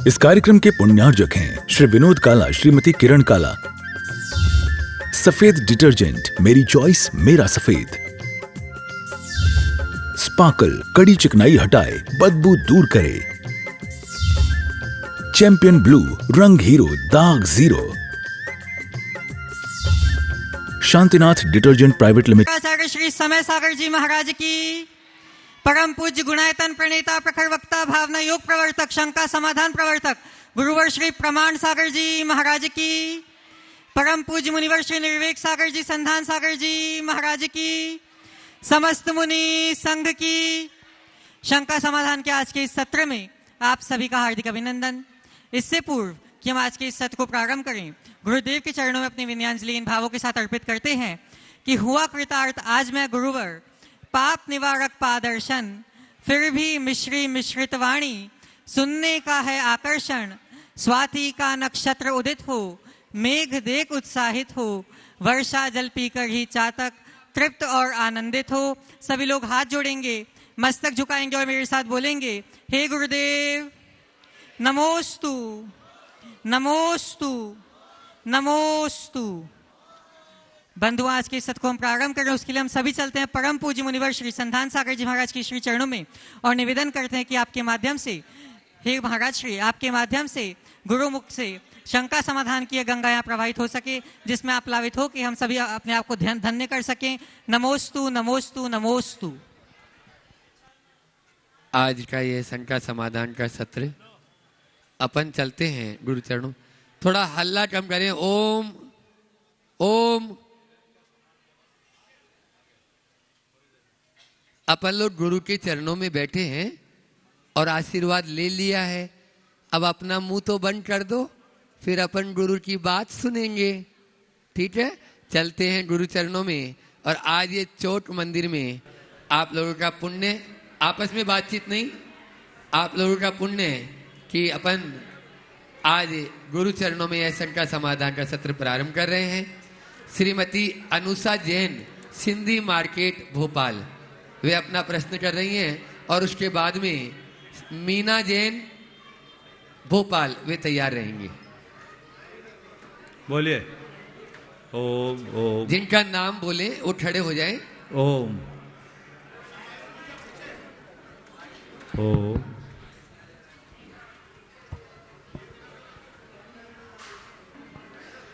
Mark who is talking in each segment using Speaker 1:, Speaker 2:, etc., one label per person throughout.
Speaker 1: इस कार्यक्रम के पुण्यार्जक हैं श्री विनोद काला, श्रीमती किरण काला। सफेद डिटर्जेंट, मेरी चॉइस मेरा सफेद। स्पार्कल, कड़ी चिकनाई हटाए, बदबू दूर करे। चैंपियन ब्लू, रंग हीरो, दाग zero. Shantinath detergent private limited.
Speaker 2: Sagar Shri Samay Sagar जी महाराज की, परम पूज्य गुणायतन प्रणेता प्रखर वक्ता भावना योग प्रवर्तक शंका समाधान प्रवर्तक गुरुवर श्री प्रमाण सागर जी महाराज की, परम पूज्य मुनिवर श्री निर्वेक सागर जी संधान सागर जी महाराज की, समस्त मुनि संघ की, शंका समाधान के आज के इस सत्र में आप सभी का हार्दिक अभिनंदन। इससे पूर्व कि हम आज के इस सत्र को प्रारंभ करें, गुरुदेव के चरणों में अपनी विनयांजलि इन भावों के साथ अर्पित करते हैं कि हुआ कृतार्थ आज मैं गुरुवर, पाप निवारक पादर्शन, फिर भी मिश्री मिश्रित वाणी, सुनने का है आकर्षण, स्वाति का नक्षत्र उदित हो, मेघ देख उत्साहित हो, वर्षा जल पीकर ही चातक तृप्त और आनंदित हो। सभी लोग हाथ जोड़ेंगे, मस्तक झुकाएंगे और मेरे साथ बोलेंगे, हे गुरुदेव नमोस्तु नमोस्तु नमोस्तु। बंधु, आज के सत्र को हम प्रारंभ कर रहे हैं, उसके लिए हम सभी चलते हैं परम पूज्य मुनिवर श्री संधान सागर जी महाराज की श्री चरणों में और निवेदन करते हैं कि आपके माध्यम से, हे महाराज श्री, आपके माध्यम से गुरुमुख से शंका समाधान की गंगा यहाँ प्रवाहित हो सके, जिसमें आप लावित हो कि हम सभी अपने आप को धन्य कर सकें। नमोस्तु नमोस्तु नमोस्तु।
Speaker 3: आज का ये शंका समाधान का सत्र अपन चलते हैं गुरु चरणों। थोड़ा हल्ला कम करें। ओम ओम। अपन लोग गुरु के चरणों में बैठे हैं और आशीर्वाद ले लिया है। अब अपना मुंह तो बंद कर दो, फिर अपन गुरु की बात सुनेंगे। ठीक है, चलते हैं गुरु चरणों में। और आज ये चोट मंदिर में आप लोगों का पुण्य, आपस में बातचीत नहीं, आप लोगों का पुण्य है कि अपन आज गुरु चरणों में यह शंका समाधान का सत्र प्रारंभ कर रहे हैं। श्रीमती अनुषा जैन, सिंधी मार्केट भोपाल, वे अपना प्रश्न कर रही हैं और उसके बाद में मीना जैन भोपाल, वे तैयार रहेंगे।
Speaker 4: बोलिए। ओम ओम।
Speaker 3: जिनका नाम बोले वो खड़े हो जाएं।
Speaker 4: ओम ओम।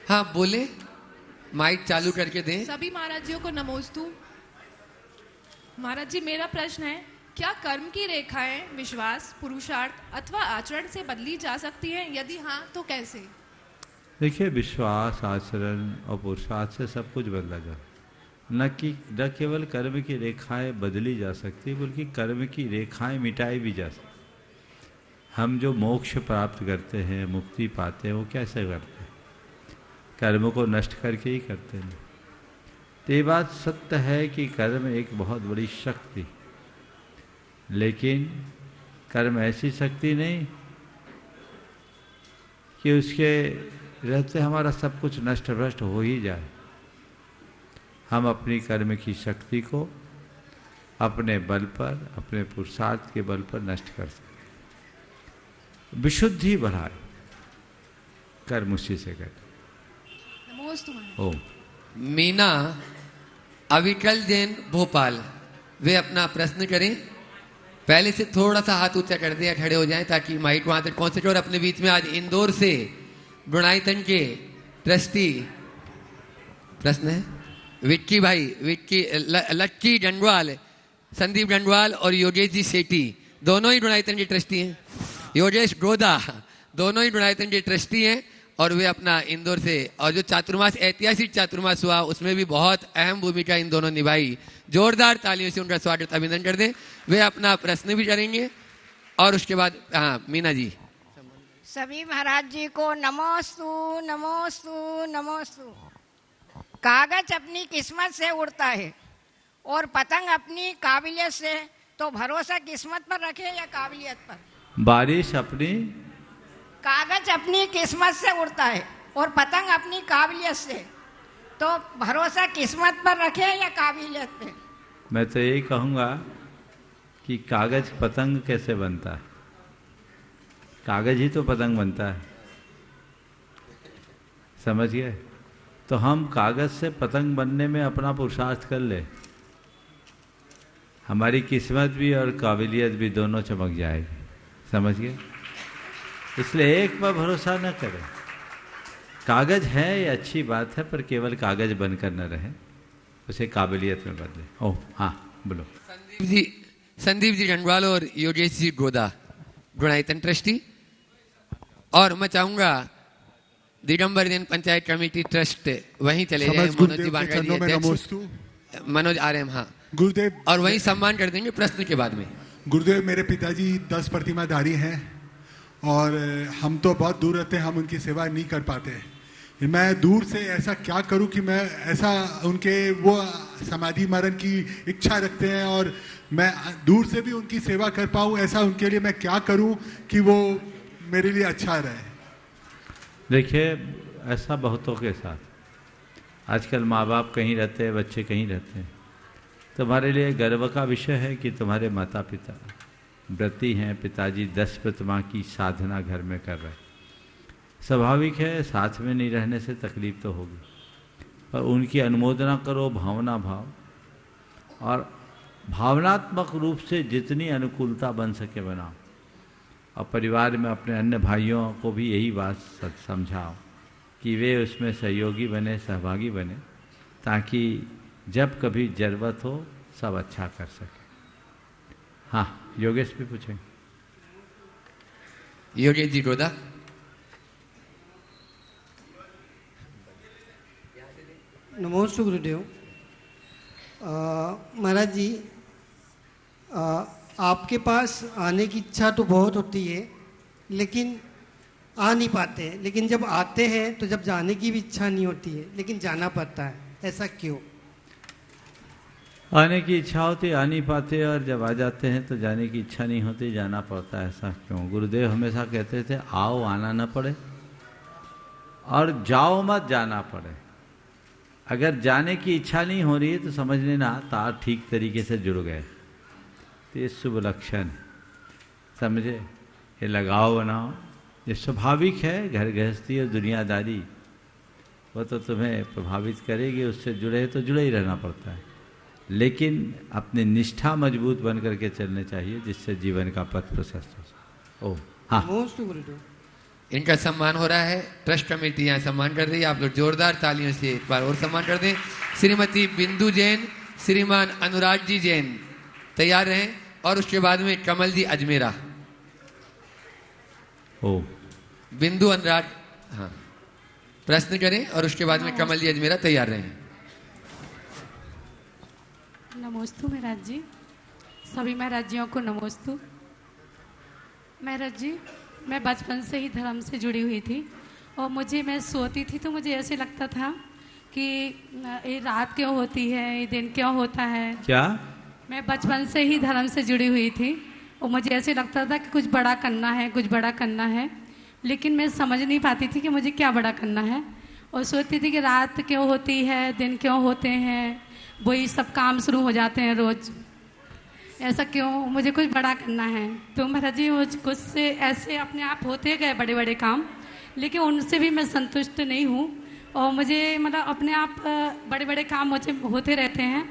Speaker 3: हाँ बोले, माइक चालू करके दें।
Speaker 5: सभी महाराजियों को नमोस्तु। महाराज जी, मेरा प्रश्न है, क्या कर्म की रेखाएं विश्वास, पुरुषार्थ अथवा आचरण से बदली जा सकती हैं? यदि हाँ तो कैसे?
Speaker 4: देखिए, विश्वास, आचरण और पुरुषार्थ से सब कुछ बदला जा, न केवल कर्म की रेखाएं बदली जा सकती, बल्कि कर्म की रेखाएं मिटाई भी जा सकती। हम जो मोक्ष प्राप्त करते हैं, मुक्ति पाते हैं, वो कैसे करते हैं? कर्म को नष्ट करके ही करते हैं। तो ये बात सत्य है कि कर्म एक बहुत बड़ी शक्ति, लेकिन कर्म ऐसी शक्ति नहीं कि उसके रहते हमारा सब कुछ नष्ट भ्रष्ट हो ही जाए। हम अपनी कर्म की शक्ति को अपने बल पर, अपने पुरुषार्थ के बल पर नष्ट कर सकते। विशुद्धि बढ़ाए, कर्म उसी से करें।
Speaker 5: नमोस्तु।
Speaker 4: ओम।
Speaker 3: मीना अविकल जैन भोपाल, वे अपना प्रश्न करें। पहले से थोड़ा सा हाथ ऊंचा कर दिया, खड़े हो जाएं ताकि माइक वहां तक पहुंच सके। और अपने बीच में आज इंदौर से गुणायतन के ट्रस्टी, प्रश्न है विक्की भाई, लक्की गंगवाल, संदीप गंगवाल और योगेश जी सेठी, दोनों ही गुणायतन के ट्रस्टी हैं। योगेश गोदा दोनों ही गुणायतन के ट्रस्टी हैं और वे अपना इंदौर से, और जो चातुर्मास, ऐतिहासिक चातुर्मास हुआ, उसमें भी बहुत अहम भूमिका इन दोनों निभाई। जोरदार तालियों से उनका स्वागत अभिनंदन कर दें। वे अपना प्रश्न भी करेंगे और उसके बाद हाँ मीना जी।
Speaker 6: सभी महाराज जी को नमोस्तु नमोस्तु नमोस्तु। कागज अपनी किस्मत से उड़ता है और पतंग अपनी काबिलियत से, तो भरोसा किस्मत पर रखे या काबिलियत पर?
Speaker 4: बारिश अपनी,
Speaker 6: कागज अपनी किस्मत से उड़ता है और पतंग अपनी काबिलियत से, तो भरोसा किस्मत पर रखे या काबिलियत पे?
Speaker 4: मैं तो यही कहूँगा कि कागज पतंग कैसे बनता है। कागज ही तो पतंग बनता है, समझ गए? तो हम कागज से पतंग बनने में अपना पुरुषार्थ कर ले, हमारी किस्मत भी और काबिलियत भी दोनों चमक जाएगी, समझ गए? इसलिए एक पर भरोसा न करें। कागज है ये अच्छी बात है, पर केवल कागज बनकर न रहे, उसे काबिलियत में बदले। ओह हाँ, बोलो।
Speaker 3: संदीप जी रंगवाल और योगेश जी गोदा, गुणायतन ट्रस्टी। और मैं चाहूंगा दिगंबर दिन पंचायत कमेटी ट्रस्ट वहीं चले जाए, मनोज जी बांगड़ा जी अध्यक्ष, मनोज आर्यम, हाँ
Speaker 7: गुरुदेव,
Speaker 3: और वहीं सम्मान कर देंगे प्रश्न के बाद में।
Speaker 7: गुरुदेव, मेरे पिताजी 10 प्रतिमाधारी हैं और हम तो बहुत दूर रहते हैं, हम उनकी सेवा नहीं कर पाते। मैं दूर से ऐसा क्या करूं कि मैं ऐसा उनके वो समाधि मरण की इच्छा रखते हैं और मैं दूर से भी उनकी सेवा कर पाऊं, ऐसा उनके लिए मैं क्या करूं कि वो मेरे लिए अच्छा रहे?
Speaker 4: देखिए, ऐसा बहुतों के साथ आजकल माँ बाप कहीं रहते हैं, बच्चे कहीं रहते हैं। तुम्हारे लिए गर्व का विषय है कि तुम्हारे माता पिता व्रती हैं, पिताजी 10 प्रतिमा की साधना घर में कर रहे हैं। स्वाभाविक है, साथ में नहीं रहने से तकलीफ तो होगी, पर उनकी अनुमोदना करो, भावना भाव, और भावनात्मक रूप से जितनी अनुकूलता बन सके बनाओ। और परिवार में अपने अन्य भाइयों को भी यही बात समझाओ कि वे उसमें सहयोगी बने, सहभागी बने, ताकि जब कभी ज़रूरत हो सब अच्छा कर सके। हाँ, योगेश भी पूछेंगे।
Speaker 3: योगेश जी गोदा।
Speaker 8: नमस्ते गुरुदेव। महाराज जी, आपके पास आने की इच्छा तो बहुत होती है, लेकिन आ नहीं पाते। लेकिन जब आते हैं तो जब जाने की भी इच्छा नहीं होती है, लेकिन जाना पड़ता है, ऐसा क्यों?
Speaker 4: आने की इच्छा होती, आ नहीं पाते, और जब आ जाते हैं तो जाने की इच्छा नहीं होती, जाना पड़ता है, ऐसा क्यों? गुरुदेव हमेशा कहते थे, आओ आना न पड़े और जाओ मत जाना पड़े। अगर जाने की इच्छा नहीं हो रही है तो समझ लेना तार ठीक तरीके से जुड़ गए, तो ये शुभ लक्षण, समझे? ये लगाव बनाओ, ये स्वाभाविक है। घर गृहस्थी और दुनियादारी वो तो तुम्हें प्रभावित करेगी, उससे जुड़े तो जुड़े ही रहना पड़ता है, लेकिन अपनी निष्ठा मजबूत बन करके चलने चाहिए, जिससे जीवन का पथ प्रशस्त हो। ओह हाँ,
Speaker 3: इनका सम्मान हो रहा है, ट्रस्ट कमेटी यहाँ सम्मान कर रही है, आप लोग जोरदार तालियों से एक बार और सम्मान कर दें। श्रीमती बिंदु जैन, श्रीमान अनुराग जी जैन तैयार रहें, और उसके बाद में कमल जी अजमेरा।
Speaker 4: ओ
Speaker 3: बिंदु, अनुराग, हाँ प्रश्न करें, और उसके बाद में कमल जी अजमेरा तैयार रहें।
Speaker 9: नमोस्तु महाराज जी, सभी महाराज जियों को नमोस्तु। महाराज जी, मैं बचपन से ही धर्म से जुड़ी हुई थी, और मैं सोती थी तो मुझे ऐसे लगता था कि ये रात क्यों होती है, ये दिन क्यों होता है।
Speaker 4: क्या?
Speaker 9: मैं बचपन से ही धर्म से जुड़ी हुई थी, और मुझे ऐसे लगता था कि कुछ बड़ा करना है, कुछ बड़ा करना है, लेकिन मैं समझ नहीं पाती थी कि मुझे क्या बड़ा करना है। और सोचती थी कि रात क्यों होती है, दिन क्यों होते हैं, वही सब काम शुरू हो जाते हैं रोज़, ऐसा क्यों, मुझे कुछ बड़ा करना है। तो महाराज जी, कुछ से ऐसे अपने आप होते गए बड़े बड़े काम, लेकिन उनसे भी मैं संतुष्ट नहीं हूँ, और मुझे मतलब अपने आप बड़े बड़े काम मुझे होते रहते हैं।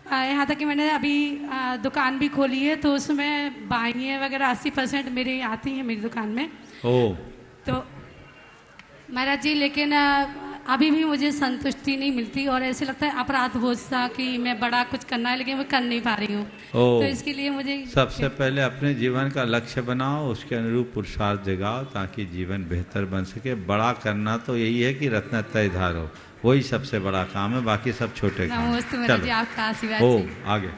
Speaker 9: यहाँ तक कि मैंने अभी दुकान भी खोली है, तो उसमें बाइयाँ वगैरह 80% मेरी आती हैं मेरी दुकान में। तो महाराज जी, लेकिन अभी भी मुझे संतुष्टि नहीं मिलती, और ऐसे लगता है अपराध बोझ सा कि मैं बड़ा कुछ करना है, लेकिन मैं कर नहीं पा रही हूँ। तो इसके लिए मुझे
Speaker 4: सबसे पहले अपने जीवन का लक्ष्य बनाओ, उसके अनुरूप पुरुषार्थ जगाओ, ताकि जीवन बेहतर बन सके। बड़ा करना तो यही है कि रत्नत्रय धारो, वही सबसे बड़ा काम है, बाकी सब छोटे काम हैं।
Speaker 9: चलो, आपका आशीर्वाद।
Speaker 4: आगे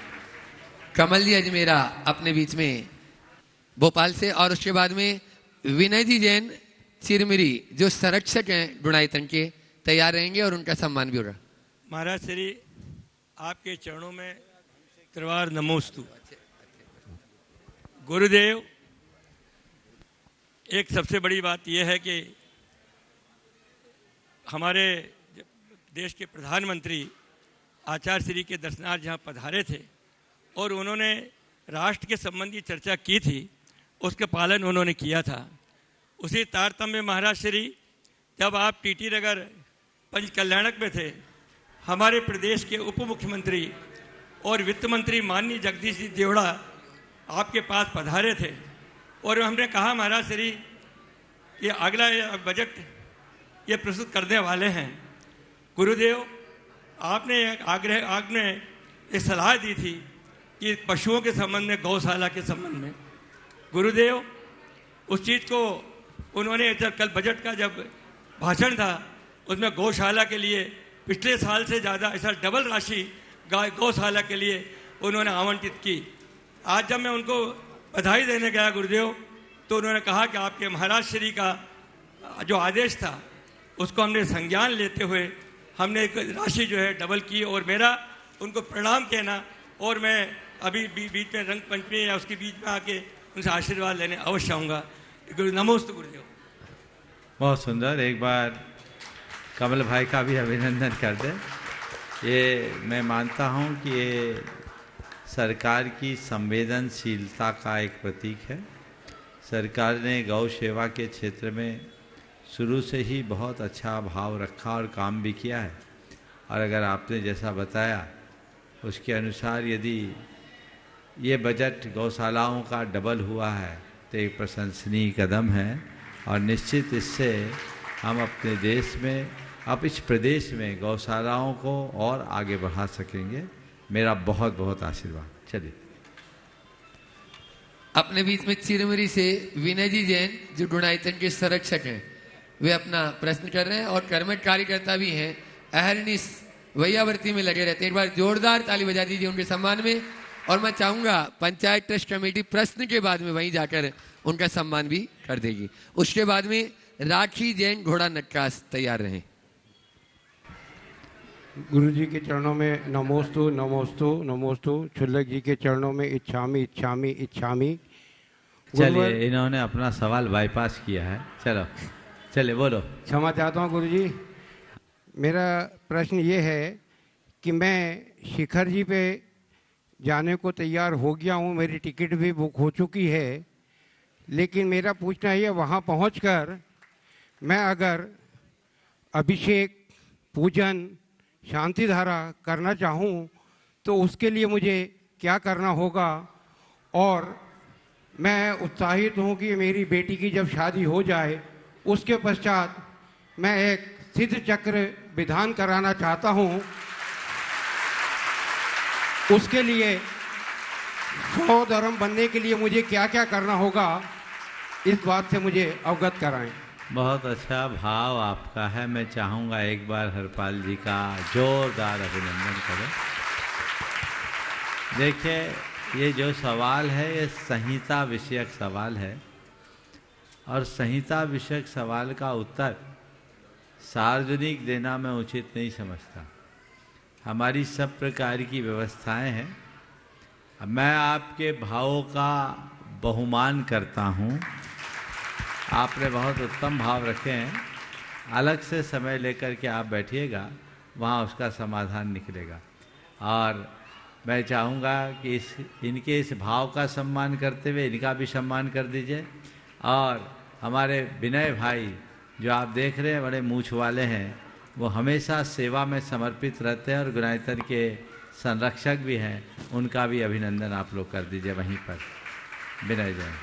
Speaker 3: कमल जी अजमेरा अपने बीच में भोपाल से, और उसके बाद में विनय जी जैन चिरमिरी, जो संरक्षक हैं गुणायतन के, तैयार रहेंगे, और उनका सम्मान भी हो रहा।
Speaker 10: महाराज श्री, आपके चरणों में त्रिवार नमोस्तु। गुरुदेव, एक सबसे बड़ी बात यह है कि हमारे देश के प्रधानमंत्री आचार्य श्री के दर्शनार्थ जहाँ पधारे थे, और उन्होंने राष्ट्र के संबंधी चर्चा की थी, उसका पालन उन्होंने किया था। उसी तारतम्य महाराज श्री, जब आप टीटी नगर पंच कल्याणक में थे, हमारे प्रदेश के उप मुख्यमंत्री और वित्त मंत्री माननीय जगदीश जी देवड़ा आपके पास पधारे थे और हमने कहा महाराज श्री ये अगला बजट ये प्रस्तुत करने वाले हैं। गुरुदेव आपने एक सलाह दी थी कि पशुओं के संबंध में, गौशाला के संबंध में, गुरुदेव उस चीज़ को उन्होंने जब कल बजट का जब भाषण था उसमें गौशाला के लिए पिछले साल से ज़्यादा ऐसा डबल राशि गौशाला के लिए उन्होंने आवंटित की। आज जब मैं उनको बधाई देने गया गुरुदेव, तो उन्होंने कहा कि आपके महाराज श्री का जो आदेश था उसको हमने संज्ञान लेते हुए हमने एक राशि जो है डबल की और मेरा उनको प्रणाम कहना, और मैं अभी बीच में रंग पंचमी या उसके बीच में आके उनसे आशीर्वाद लेने अवश्य आऊँगा। नमोस्तु गुरुदेव।
Speaker 4: बहुत सुंदर, एक बार कमल भाई का भी अभिनंदन कर दे। ये मैं मानता हूँ कि ये सरकार की संवेदनशीलता का एक प्रतीक है। सरकार ने गौ सेवा के क्षेत्र में शुरू से ही बहुत अच्छा भाव रखा और काम भी किया है। और अगर आपने जैसा बताया उसके अनुसार यदि ये बजट गौशालाओं का डबल हुआ है तो एक प्रशंसनीय कदम है और निश्चित इससे हम अपने देश में, अब इस प्रदेश में गौशालाओं को और आगे बढ़ा सकेंगे। मेरा बहुत बहुत आशीर्वाद। चलिए
Speaker 3: अपने बीच में चिरमरी से विनय जी जैन जो गुणायतन के संरक्षक हैं, वे अपना प्रश्न कर रहे हैं और कर्मठ कार्यकर्ता भी हैं, अहरनिश वैयावर्ती में लगे रहते हैं। एक बार जोरदार ताली बजा दीजिए उनके सम्मान में। और मैं चाहूंगा पंचायत ट्रस्ट कमेटी प्रश्न के बाद में वहीं जाकर उनका सम्मान भी कर देगी। उसके बाद में राखी जैन घोड़ा नक्काश तैयार रहें।
Speaker 11: गुरु जी के चरणों में नमोस्तु नमोस्तु नमोस्तु। छुल्लक जी के चरणों में इच्छामी इच्छामी इच्छामी।
Speaker 4: चलिए, इन्होंने अपना सवाल बाईपास किया है। चलो चलिए बोलो।
Speaker 11: क्षमा चाहता हूँ गुरु जी। मेरा प्रश्न ये है कि मैं शिखर जी पे जाने को तैयार हो गया हूँ, मेरी टिकट भी बुक हो चुकी है, लेकिन मेरा पूछना ये, वहाँ पहुँचकर मैं अगर अभिषेक, पूजन, शांति धारा करना चाहूँ तो उसके लिए मुझे क्या करना होगा? और मैं उत्साहित हूँ कि मेरी बेटी की जब शादी हो जाए उसके पश्चात मैं एक सिद्ध चक्र विधान कराना चाहता हूँ। उसके लिए 100 धर्म बनने के लिए मुझे क्या क्या करना होगा, इस बात से मुझे अवगत कराएं।
Speaker 4: बहुत अच्छा भाव आपका है। मैं चाहूँगा एक बार हरपाल जी का जोरदार अभिनंदन करें। देखिए, ये जो सवाल है ये संहिता विषयक सवाल है और संहिता विषयक सवाल का उत्तर सार्वजनिक देना मैं उचित नहीं समझता। हमारी सब प्रकार की व्यवस्थाएं हैं। मैं आपके भावों का बहुमान करता हूँ। आपने बहुत उत्तम भाव रखे हैं। अलग से समय लेकर के आप बैठिएगा, वहाँ उसका समाधान निकलेगा। और मैं चाहूँगा कि इनके इस भाव का सम्मान करते हुए इनका भी सम्मान कर दीजिए। और हमारे विनय भाई जो आप देख रहे हैं बड़े मूछ वाले हैं, वो हमेशा सेवा में समर्पित रहते हैं और गुणायतन के संरक्षक भी हैं, उनका भी अभिनंदन आप लोग कर दीजिए वहीं पर। विनय जैन।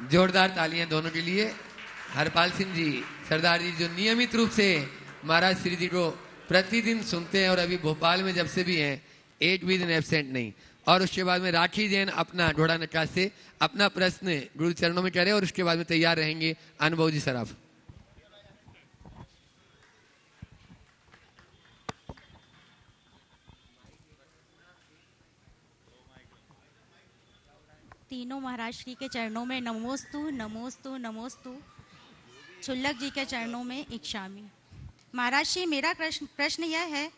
Speaker 3: जोरदार तालियां दोनों के लिए। हरपाल सिंह जी, सरदार जी जो नियमित रूप से महाराज श्री जी को प्रतिदिन सुनते हैं और अभी भोपाल में जब से भी हैं, एक भी दिन एब्सेंट नहीं। और उसके बाद में राखी जैन अपना घोड़ा नक्काश से अपना प्रश्न गुरु चरणों में करें और उसके बाद में तैयार रहेंगे अनुभव जी सराफ।
Speaker 12: तीनों महाराज श्री के चरणों में नमोस्तु नमोस्तु नमोस्तु। छुल्लक जी के चरणों में इच्छामी। महाराज श्री, मेरा प्रश्न यह है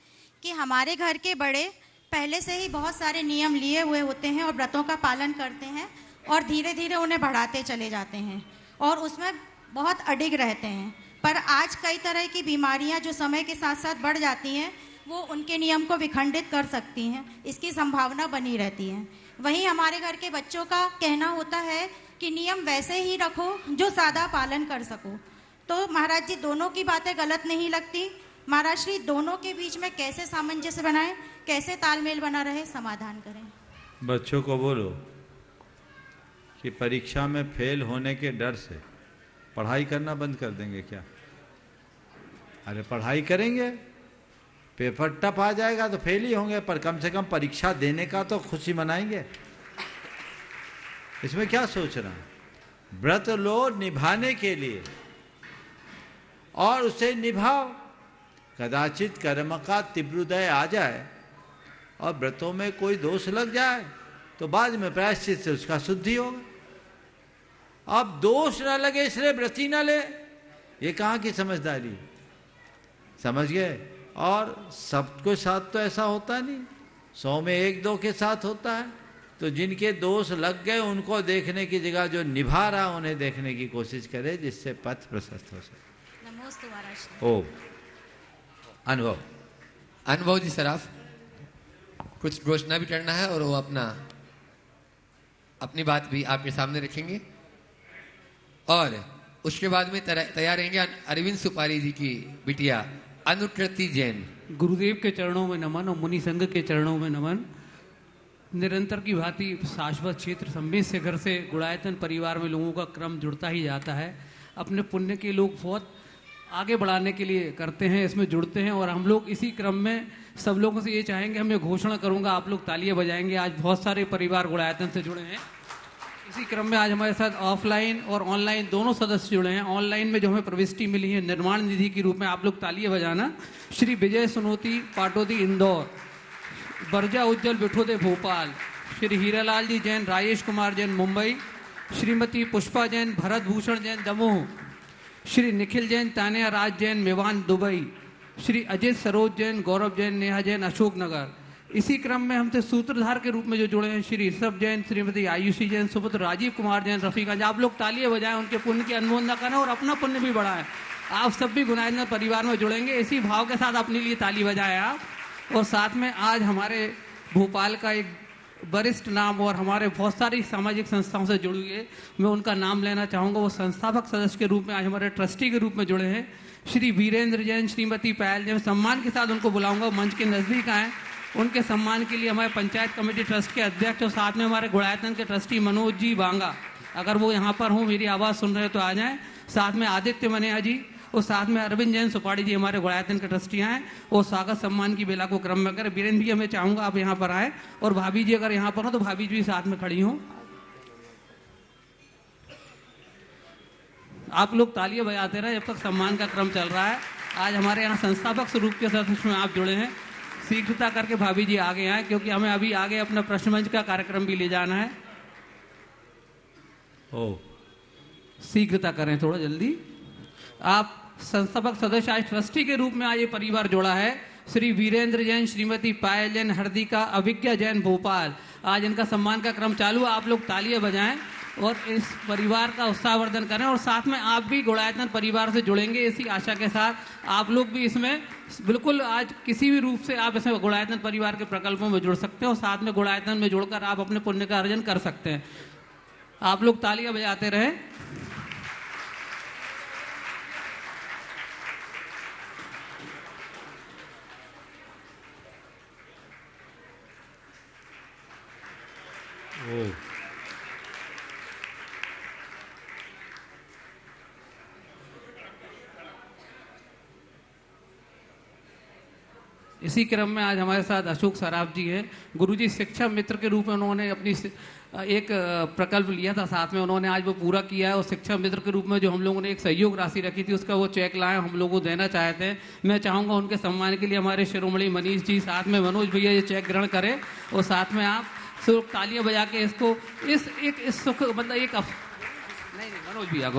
Speaker 12: कि हमारे घर के बड़े पहले से ही बहुत सारे नियम लिए हुए होते हैं और व्रतों का पालन करते हैं और धीरे धीरे उन्हें बढ़ाते चले जाते हैं और उसमें बहुत अडिग रहते हैं। पर आज कई तरह की बीमारियां जो समय के साथ साथ बढ़ जाती हैं, वो उनके नियम को विखंडित कर सकती हैं, इसकी संभावना बनी रहती है। वहीं हमारे घर के बच्चों का कहना होता है कि नियम वैसे ही रखो जो सादा पालन कर सको। तो महाराज जी दोनों की बातें गलत नहीं लगती। महाराज श्री दोनों के बीच में कैसे सामंजस्य बनाएं, कैसे तालमेल बना रहे, समाधान करें।
Speaker 4: बच्चों को बोलो कि परीक्षा में फेल होने के डर से पढ़ाई करना बंद कर देंगे क्या? अरे पढ़ाई करेंगे, पेपर टफ आ जाएगा तो फेल ही होंगे, पर कम से कम परीक्षा देने का तो खुशी मनाएंगे। इसमें क्या सोचना? व्रत लो निभाने के लिए और उसे निभाओ। कदाचित कर्म का तीव्रोदय आ जाए और व्रतों में कोई दोष लग जाए तो बाद में प्रायश्चित से उसका शुद्धि होगा। अब दोष ना लगे इसलिए व्रती ना ले, ये कहाँ की समझदारी? समझ गए? और सबके साथ तो ऐसा होता नहीं, 100 में 1-2 के साथ होता है। तो जिनके दोष लग गए उनको देखने की जगह जो निभा रहा उन्हें देखने की कोशिश करे, जिससे पथ प्रशस्त हो सके।
Speaker 12: नमोस्तु महाराज।
Speaker 4: ओ
Speaker 3: अनुभव जी सराफ कुछ घोषणा भी करना है और वो अपनी बात भी आपके सामने रखेंगे और उसके बाद में तैयार रहेंगे अरविंद सुपारी जी की बिटिया अनुकृति जैन।
Speaker 13: गुरुदेव के चरणों में नमन और मुनि संघ के चरणों में नमन। निरंतर की भांति शाश्वत क्षेत्र संबित से घर से गुणायतन परिवार में लोगों का क्रम जुड़ता ही जाता है। अपने पुण्य के लोग बहुत आगे बढ़ाने के लिए करते हैं, इसमें जुड़ते हैं और हम लोग इसी क्रम में सब लोगों से ये चाहेंगे, हम ये घोषणा करूंगा, आप लोग तालियां बजाएंगे। आज बहुत सारे परिवार गुणायतन से जुड़े हैं। इसी क्रम में आज हमारे साथ ऑफलाइन और ऑनलाइन दोनों सदस्य जुड़े हैं। ऑनलाइन में जो हमें प्रविष्टि मिली है निर्माण निधि के रूप में, आप लोग तालियां बजाना। श्री विजय सुनोती पाटोदी इंदौर, बरजा उज्जवल बिठोदे भोपाल, श्री हीरालाल जी जैन राजेश कुमार जैन मुंबई, श्रीमती पुष्पा जैन भरत भूषण जैन दमोह, श्री निखिल जैन तानिया राज जैन मेवान दुबई, श्री अजित सरोज जैन गौरव जैन नेहा जैन अशोकनगर। इसी क्रम में हमसे सूत्रधार के रूप में जो जुड़े हैं श्री ऋषभ जैन, श्रीमती आयुषी जैन, सुपुत्र राजीव कुमार जैन, रफीगंज। आप लोग तालियां बजाएं, उनके पुण्य की अनुमोदना करें और अपना पुण्य भी बढ़ाएं। आप सब भी गुणायतन परिवार में जुड़ेंगे, इसी भाव के साथ अपने लिए ताली बजाएं आप। और साथ में आज हमारे भोपाल का एक वरिष्ठ नाम और हमारे बहुत सारी सामाजिक संस्थाओं से जुड़ी है, मैं उनका नाम लेना चाहूँगा। वो संस्थापक सदस्य के रूप में आज हमारे ट्रस्टी के रूप में जुड़े हैं श्री वीरेंद्र जैन, श्रीमती पायल जैन। सम्मान के साथ उनको बुलाऊंगा, मंच के नज़दीक आएँ। उनके सम्मान के लिए हमारे पंचायत कमेटी ट्रस्ट के अध्यक्ष और साथ में हमारे गुणायतन के ट्रस्टी मनोज जी बांगा, अगर वो यहाँ पर हों, मेरी आवाज़ सुन रहे तो आ जाएँ। साथ में आदित्य मनेहा जी और साथ में अरविंद जैन सुपाड़ी जी हमारे गुणायतन के ट्रस्टी हैं। और स्वागत सम्मान की बेला को क्रम में करें। वीरेंद्र जी, मैं चाहूँगा आप यहाँ पर आए और भाभी जी अगर यहाँ पर हो तो भाभी जी भी साथ में खड़ी हों। आप लोग तालियां बजाते रहे जब तक सम्मान का क्रम चल रहा है। आज हमारे यहाँ संस्थापक स्वरूप के सदस्य में आप जुड़े हैं। शीघ्रता करके भाभी जी आगे आए, क्योंकि हमें अभी आगे अपना प्रश्न मंच का कार्यक्रम भी ले जाना है। शीघ्रता करें थोड़ा जल्दी। आप संस्थापक सदस्य आज ट्रस्टी के रूप में आज ये परिवार जोड़ा है श्री वीरेंद्र जैन, श्रीमती पायल जैन, हरदिका अभिज्ञा जैन भोपाल। आज इनका सम्मान का क्रम चालू है। आप लोग तालियां बजाएं और इस परिवार का उत्साहवर्धन करें और साथ में आप भी गुणायतन परिवार से जुड़ेंगे, इसी आशा के साथ आप लोग भी इसमें बिल्कुल आज किसी भी रूप से आप इसमें गुणायतन परिवार के प्रकल्पों में जुड़ सकते हैं और साथ में गुणायतन में जुड़कर आप अपने पुण्य का अर्जन कर सकते हैं। आप लोग तालियां बजाते रहें। इसी क्रम में आज हमारे साथ अशोक सराफ जी हैं। गुरुजी शिक्षा मित्र के रूप में उन्होंने अपनी एक प्रकल्प लिया था, साथ में उन्होंने आज वो पूरा किया है। और शिक्षा मित्र के रूप में जो हम लोगों ने एक सहयोग राशि रखी थी उसका वो चेक लाए, हम लोगों को देना चाहते हैं। मैं चाहूँगा उनके सम्मान के लिए हमारे शिरोमणि मनीष जी, साथ में मनोज भैया ये चेक ग्रहण करें और साथ में आप सिर्फ तालियां बजा के इसको इस सुख मतलब एक नहीं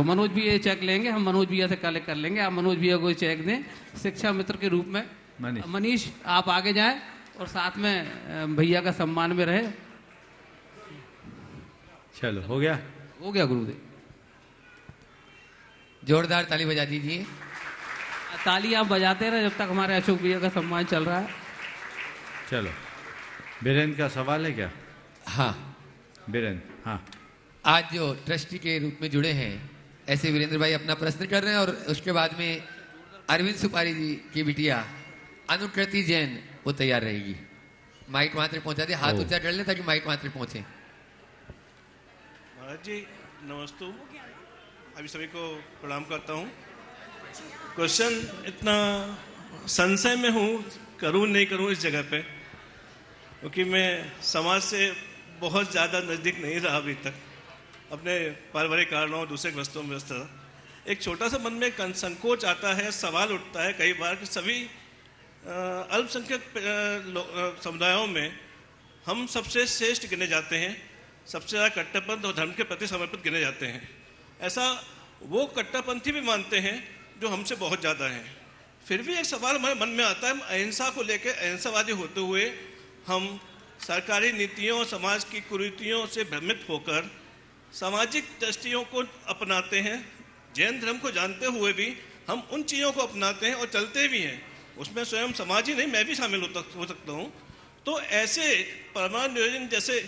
Speaker 13: मनोज भैया ये चेक लेंगे, हम मनोज भैया से कलेक्ट कर लेंगे। आप मनोज भैया को चेक दें शिक्षा मित्र के रूप में। मनीष आप आगे जाएं और साथ में भैया का सम्मान में रहे।
Speaker 4: चलो हो गया
Speaker 3: गुरुदेव। जोरदार ताली बजा दीजिए।
Speaker 13: ताली आप बजाते रहे जब तक हमारे अशोक भैया का सम्मान चल रहा है।
Speaker 4: चलो, बीरेंद्र का सवाल है क्या?
Speaker 3: हाँ
Speaker 4: बीरेंद्र, हाँ
Speaker 3: आज जो ट्रस्टी के रूप में जुड़े हैं ऐसे वीरेंद्र भाई अपना प्रश्न कर रहे हैं, और उसके बाद में अरविंद सुपारी जी की बिटिया अनुकृति जैन वो तैयार रहेगी। माइक वहां तक पहुंचा दे, हाथ ऊंचा कर ले ताकि माइक वहां तक पहुंचे।
Speaker 14: महाराज जी नमस्ते, अभी सभी को प्रणाम करता हूँ। क्वेश्चन इतना संशय में हूँ, करूँ नहीं करूँ इस जगह पे, क्योंकि मैं समाज से बहुत ज़्यादा नज़दीक नहीं रहा अभी तक, अपने पारिवारिक कारणों और दूसरे वस्तुओं में व्यस्त था। एक छोटा सा मन में संकोच आता है, सवाल उठता है कई बार कि सभी अल्पसंख्यक समुदायों में हम सबसे श्रेष्ठ गिने जाते हैं, सबसे ज़्यादा कट्टरपंथ और धर्म के प्रति समर्पित गिने जाते हैं। ऐसा वो कट्टरपंथी भी मानते हैं जो हमसे बहुत ज़्यादा हैं। फिर भी एक सवाल हमारे मन में आता है, अहिंसा को लेकर अहिंसावादी होते हुए हम सरकारी नीतियों और समाज की कुरीतियों से भ्रमित होकर सामाजिक दृष्टियों को अपनाते हैं। जैन धर्म को जानते हुए भी हम उन चीज़ों को अपनाते हैं और चलते भी हैं, उसमें स्वयं समाज ही नहीं मैं भी शामिल हो सकता हूँ। तो ऐसे परमाणु नियोजन जैसे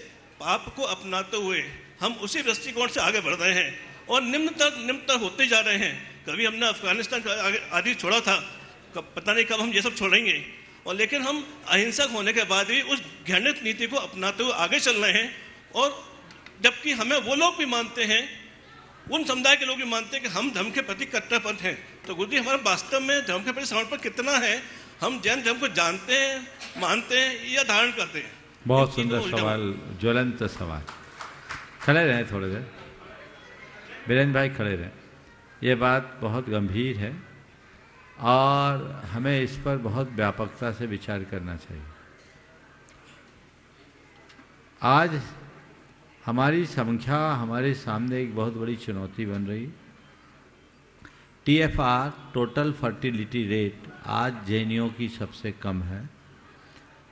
Speaker 14: पाप को अपनाते हुए हम उसी दृष्टिकोण से आगे बढ़ रहे हैं और निम्नतर होते जा रहे हैं। कभी हमने अफगानिस्तान आदि छोड़ा था, पता नहीं कब हम ये सब छोड़ेंगे, और लेकिन हम अहिंसक होने के बाद भी उस घृणित नीति को अपनाते हुए आगे चल रहे हैं। और जबकि हमें वो लोग भी मानते हैं, उन समुदाय के लोग भी मानते हैं कि हम धर्म के प्रति कट्टरपंथ हैं। तो गुरुजी हमारा वास्तव में धर्म के प्रति समर्पण कितना है? हम जैन धर्म को जानते हैं, मानते हैं या धारण करते हैं?
Speaker 4: बहुत सुंदर सवाल, ज्वलंत सवाल। खड़े रहें थोड़ी देर, बीरेंद्र भाई खड़े रहें। ये बात बहुत गंभीर है और हमें इस पर बहुत व्यापकता से विचार करना चाहिए। आज हमारी संख्या हमारे सामने एक बहुत बड़ी चुनौती बन रही। TFR टोटल फर्टिलिटी रेट आज जैनियों की सबसे कम है।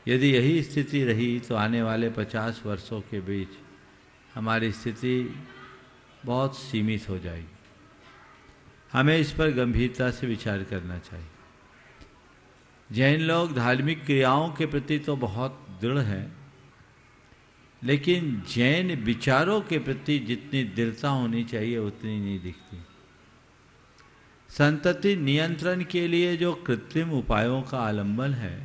Speaker 4: यदि यही स्थिति रही तो आने वाले 50 वर्षों के बीच हमारी स्थिति बहुत सीमित हो जाएगी। हमें इस पर गंभीरता से विचार करना चाहिए। जैन लोग धार्मिक क्रियाओं के प्रति तो बहुत दृढ़ हैं, लेकिन जैन विचारों के प्रति जितनी दृढ़ता होनी चाहिए उतनी नहीं दिखती। संतति नियंत्रण के लिए जो कृत्रिम उपायों का आलंबन है,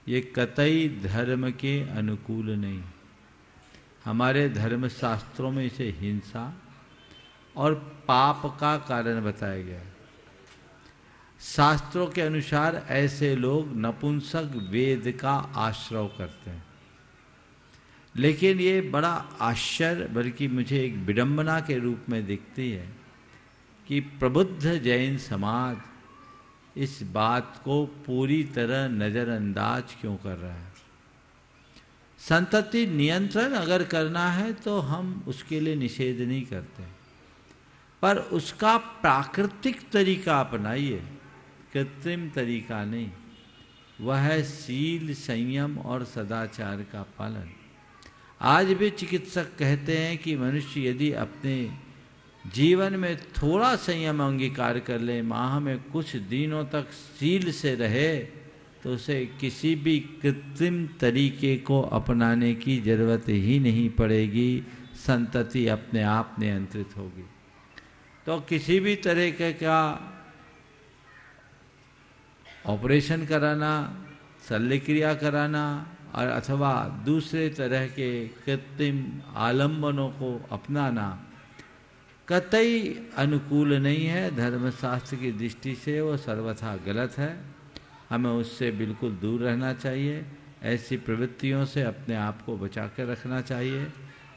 Speaker 4: ये कतई धर्म के अनुकूल नहीं। हमारे धर्म शास्त्रों में इसे हिंसा और पाप का कारण बताया गया है। शास्त्रों के अनुसार ऐसे लोग नपुंसक वेद का आश्रय करते हैं। लेकिन ये बड़ा आश्चर्य, बल्कि मुझे एक विडंबना के रूप में दिखती है कि प्रबुद्ध जैन समाज इस बात को पूरी तरह नज़रअंदाज क्यों कर रहा है। संतति नियंत्रण अगर करना है तो हम उसके लिए निषेध नहीं करते, पर उसका प्राकृतिक तरीका अपनाइए, कृत्रिम तरीका नहीं। वह है शील, संयम और सदाचार का पालन। आज भी चिकित्सक कहते हैं कि मनुष्य यदि अपने जीवन में थोड़ा संयम अंगीकार कर ले, माह में कुछ दिनों तक शील से रहे, तो उसे किसी भी कृत्रिम तरीके को अपनाने की जरूरत ही नहीं पड़ेगी। संतति अपने आप नियंत्रित होगी। तो किसी भी तरीके का ऑपरेशन कराना, शल्यक्रिया कराना और अथवा दूसरे तरह के कृत्रिम आलंबनों को अपनाना कतई अनुकूल नहीं है। धर्मशास्त्र की दृष्टि से वो सर्वथा गलत है। हमें उससे बिल्कुल दूर रहना चाहिए। ऐसी प्रवृत्तियों से अपने आप को बचा कर रखना चाहिए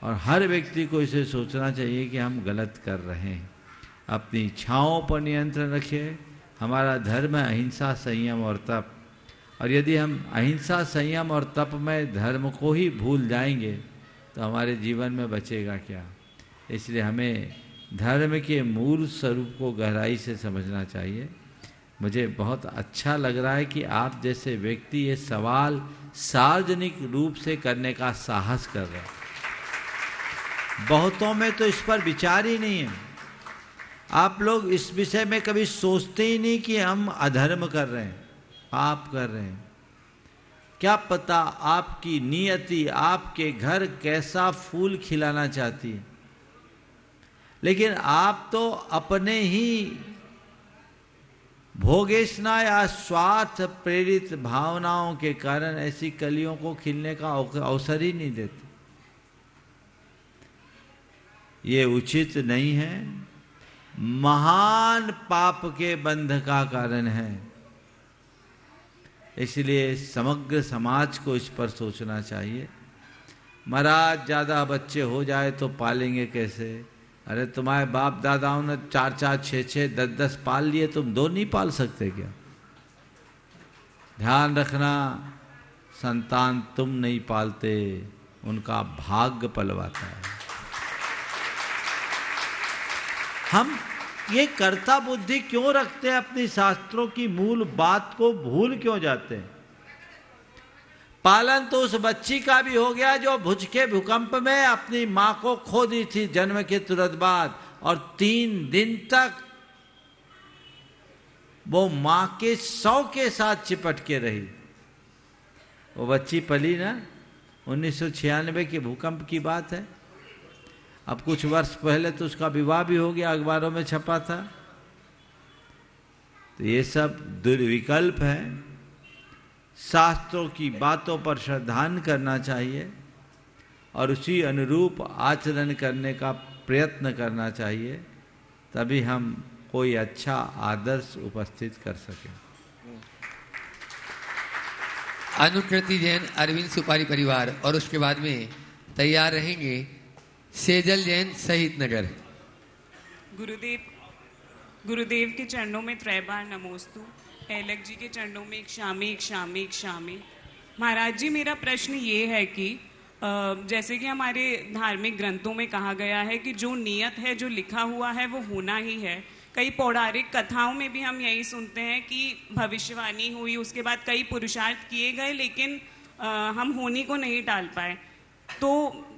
Speaker 4: और हर व्यक्ति को इसे सोचना चाहिए कि हम गलत कर रहे हैं। अपनी इच्छाओं पर नियंत्रण रखिए। हमारा धर्म है अहिंसा, संयम और तप, और यदि हम अहिंसा, संयम और तप में धर्म को ही भूल जाएंगे तो हमारे जीवन में बचेगा क्या। इसलिए हमें धर्म के मूल स्वरूप को गहराई से समझना चाहिए। मुझे बहुत अच्छा लग रहा है कि आप जैसे व्यक्ति ये सवाल सार्वजनिक रूप से करने का साहस कर रहे हैं। बहुतों में तो इस पर विचार ही नहीं है। आप लोग इस विषय में कभी सोचते ही नहीं कि हम अधर्म कर रहे हैं, पाप कर रहे हैं। क्या पता आपकी नियति आपके घर कैसा फूल खिलाना चाहती है। लेकिन आप तो अपने ही भोगेशना या स्वार्थ प्रेरित भावनाओं के कारण ऐसी कलियों को खिलने का अवसर ही नहीं देते। ये उचित नहीं है, महान पाप के बंध का कारण है। इसलिए समग्र समाज को इस पर सोचना चाहिए। महाराज ज्यादा बच्चे हो जाए तो पालेंगे कैसे? अरे तुम्हारे बाप दादाओं ने 4-4, 6-6, 10-10 पाल लिए, तुम 2 नहीं पाल सकते क्या? ध्यान रखना, संतान तुम नहीं पालते, उनका भाग्य पलवाता है। हम ये कर्ता बुद्धि क्यों रखते हैं? अपनी शास्त्रों की मूल बात को भूल क्यों जाते हैं? पालन तो उस बच्ची का भी हो गया जो भुज के भूकंप में अपनी मां को खो दी थी जन्म के तुरंत बाद, और 3 दिन तक वो मां के शव के साथ चिपट के रही। वो बच्ची पली ना, 1996 के भूकंप की बात है। अब कुछ वर्ष पहले तो उसका विवाह भी हो गया, अखबारों में छपा था। तो ये सब दुर्विकल्प है। शास्त्रों की बातों पर श्रद्धान करना चाहिए और उसी अनुरूप आचरण करने का प्रयत्न करना चाहिए, तभी हम कोई अच्छा आदर्श उपस्थित कर सकें।
Speaker 3: अनुकृति जैन अरविंद सुपारी परिवार, और उसके बाद में तैयार रहेंगे सेजल जैन शहीद नगर।
Speaker 15: गुरुदेव के चरणों में त्रैबार नमोस्तु। ऐलक जी के चरणों में एक शामी एक शामी एक शामी। महाराज जी, मेरा प्रश्न ये है कि जैसे कि हमारे धार्मिक ग्रंथों में कहा गया है कि जो नियत है, जो लिखा हुआ है, वो होना ही है। कई पौराणिक कथाओं में भी हम यही सुनते हैं कि भविष्यवाणी हुई, उसके बाद कई पुरुषार्थ किए गए, लेकिन हम होनी को नहीं टाल पाए। तो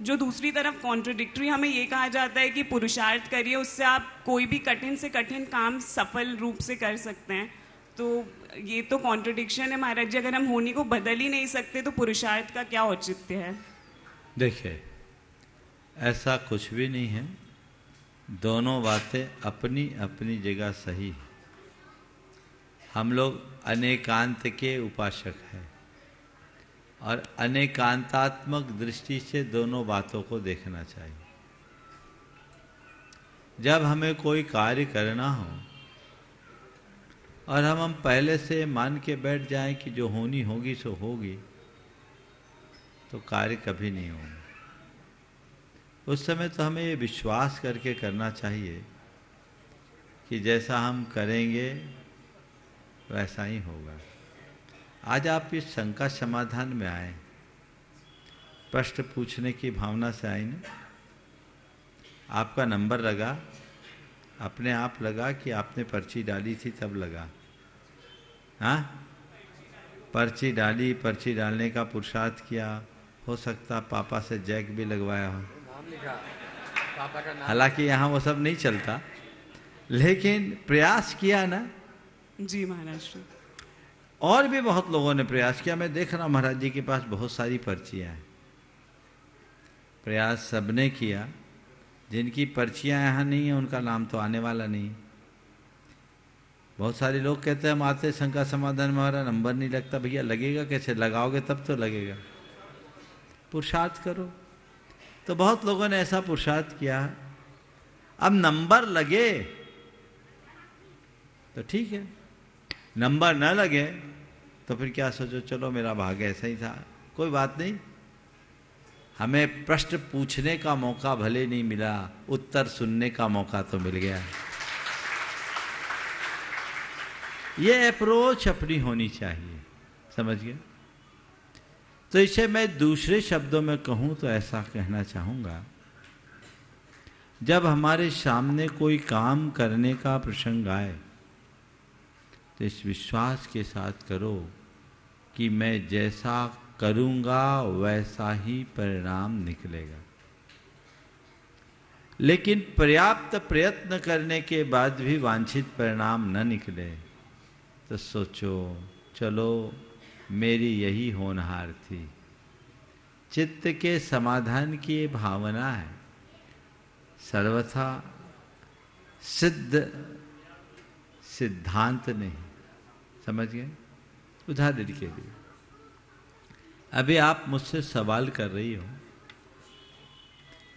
Speaker 15: जो दूसरी तरफ कॉन्ट्रडिक्टरी हमें ये कहा जाता है कि पुरुषार्थ करिए, उससे आप कोई भी कठिन से कठिन काम सफल रूप से कर सकते हैं। तो ये तो कॉन्ट्रडिक्शन है महाराज जी। अगर हम होनी को बदल ही नहीं सकते तो पुरुषार्थ का क्या औचित्य है?
Speaker 4: देखिए, ऐसा कुछ भी नहीं है। दोनों बातें अपनी अपनी जगह सही है। हम लोग अनेकांत के उपासक हैं और अनेकांतात्मक दृष्टि से दोनों बातों को देखना चाहिए। जब हमें कोई कार्य करना हो और हम पहले से मान के बैठ जाएं कि जो होनी होगी सो होगी, तो कार्य कभी नहीं होगा। उस समय तो हमें ये विश्वास करके करना चाहिए कि जैसा हम करेंगे वैसा ही होगा। आज आप इस शंका समाधान में आए, प्रश्न पूछने की भावना से आए ना। आपका नंबर लगा, अपने आप लगा कि आपने पर्ची डाली थी तब लगा? हाँ, पर्ची डाली, पर्ची डालने का पुरुषार्थ किया, हो सकता पापा से जैक भी लगवाया हो। हालांकि यहाँ वो सब नहीं चलता, लेकिन प्रयास किया ना।
Speaker 15: जी महाराज जी।
Speaker 4: और भी बहुत लोगों ने प्रयास किया। मैं देख रहा हूँ महाराज जी के पास बहुत सारी पर्चियाँ हैं। प्रयास सबने किया। जिनकी पर्चियाँ यहाँ नहीं है उनका नाम तो आने वाला नहीं। बहुत सारे लोग कहते हैं हम आते शंका समाधान में, हमारा नंबर नहीं लगता। भैया लगेगा कैसे? लगाओगे तब तो लगेगा। पुरुषार्थ करो। तो बहुत लोगों ने ऐसा पुरुषार्थ किया। अब नंबर लगे तो ठीक है, नंबर न लगे तो फिर क्या सोचो, चलो मेरा भाग्य ऐसा ही था, कोई बात नहीं। हमें प्रश्न पूछने का मौका भले नहीं मिला, उत्तर सुनने का मौका तो मिल गया। ये अप्रोच अपनी होनी चाहिए, समझ गए? तो इसे मैं दूसरे शब्दों में कहूं तो ऐसा कहना चाहूंगा, जब हमारे सामने कोई काम करने का प्रसंग आए तो इस विश्वास के साथ करो कि मैं जैसा करूंगा वैसा ही परिणाम निकलेगा। लेकिन पर्याप्त प्रयत्न करने के बाद भी वांछित परिणाम न निकले तो सोचो, चलो मेरी यही होनहार थी। चित्त के समाधान की ये भावना है। सर्वथा सिद्ध सिद्धांत नहीं। समझ गए? उदाहरण के लिए अभी आप मुझसे सवाल कर रही हो,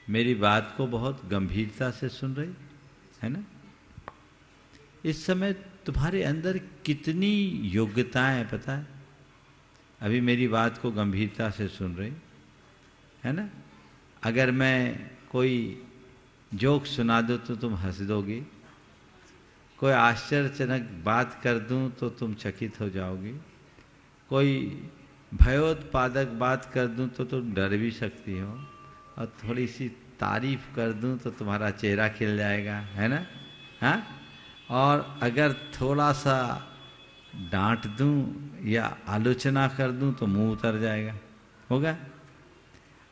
Speaker 4: मेरी बात को बहुत गंभीरता से सुन रही है ना? इस समय तुम्हारे अंदर कितनी योग्यताएं पता है? अभी मेरी बात को गंभीरता से सुन रही है ना? अगर मैं कोई जोक सुना दूं तो तुम हंस दोगी, कोई आश्चर्यजनक बात कर दूं तो तुम चकित हो जाओगी, कोई भयोत्पादक बात कर दूं तो तुम डर भी सकती हो, और थोड़ी सी तारीफ कर दूं तो तुम्हारा चेहरा खिल जाएगा, है ना? हाँ? और अगर थोड़ा सा डांट दूं या आलोचना कर दूं तो मुंह उतर जाएगा, होगा?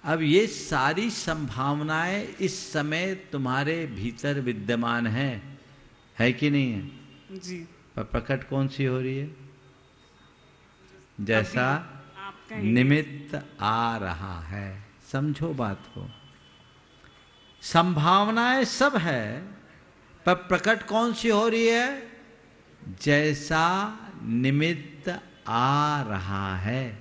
Speaker 4: अब ये सारी संभावनाएं इस समय तुम्हारे भीतर विद्यमान है कि नहीं है?
Speaker 15: जी।
Speaker 4: पर प्रकट कौन सी हो रही है? जैसा
Speaker 15: आप कहेंगे।
Speaker 4: निमित्त आ रहा है। समझो बात को, संभावनाएं सब है, पर प्रकट कौन सी हो रही है? जैसा निमित्त आ रहा है।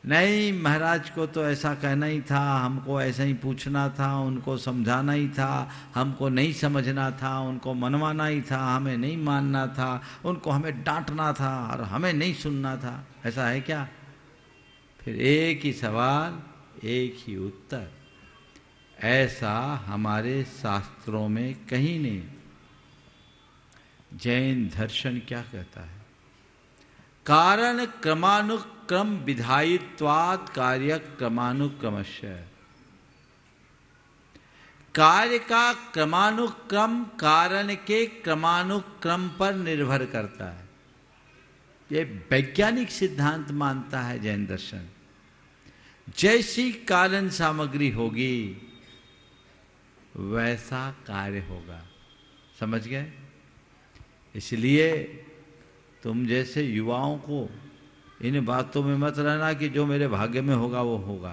Speaker 4: नहीं, महाराज को तो ऐसा कहना ही था, हमको ऐसा ही पूछना था, उनको समझाना ही था, हमको नहीं समझना था, उनको मनवाना ही था, हमें नहीं मानना था, उनको हमें डांटना था और हमें नहीं सुनना था। ऐसा है क्या? फिर एक ही सवाल, एक ही उत्तर। ऐसा हमारे शास्त्रों में कहीं नहीं। जैन दर्शन क्या कहता है? कारण क्रमानुक्रम विधायित्वात् कार्य क्रमानुक्रमस्य। कार्य का क्रमानुक्रम कारण के क्रमानुक्रम पर निर्भर करता है। ये वैज्ञानिक सिद्धांत मानता है जैन दर्शन। जैसी कारण सामग्री होगी वैसा कार्य होगा। समझ गए? इसलिए तुम जैसे युवाओं को इन बातों में मत रहना कि जो मेरे भाग्य में होगा वो होगा।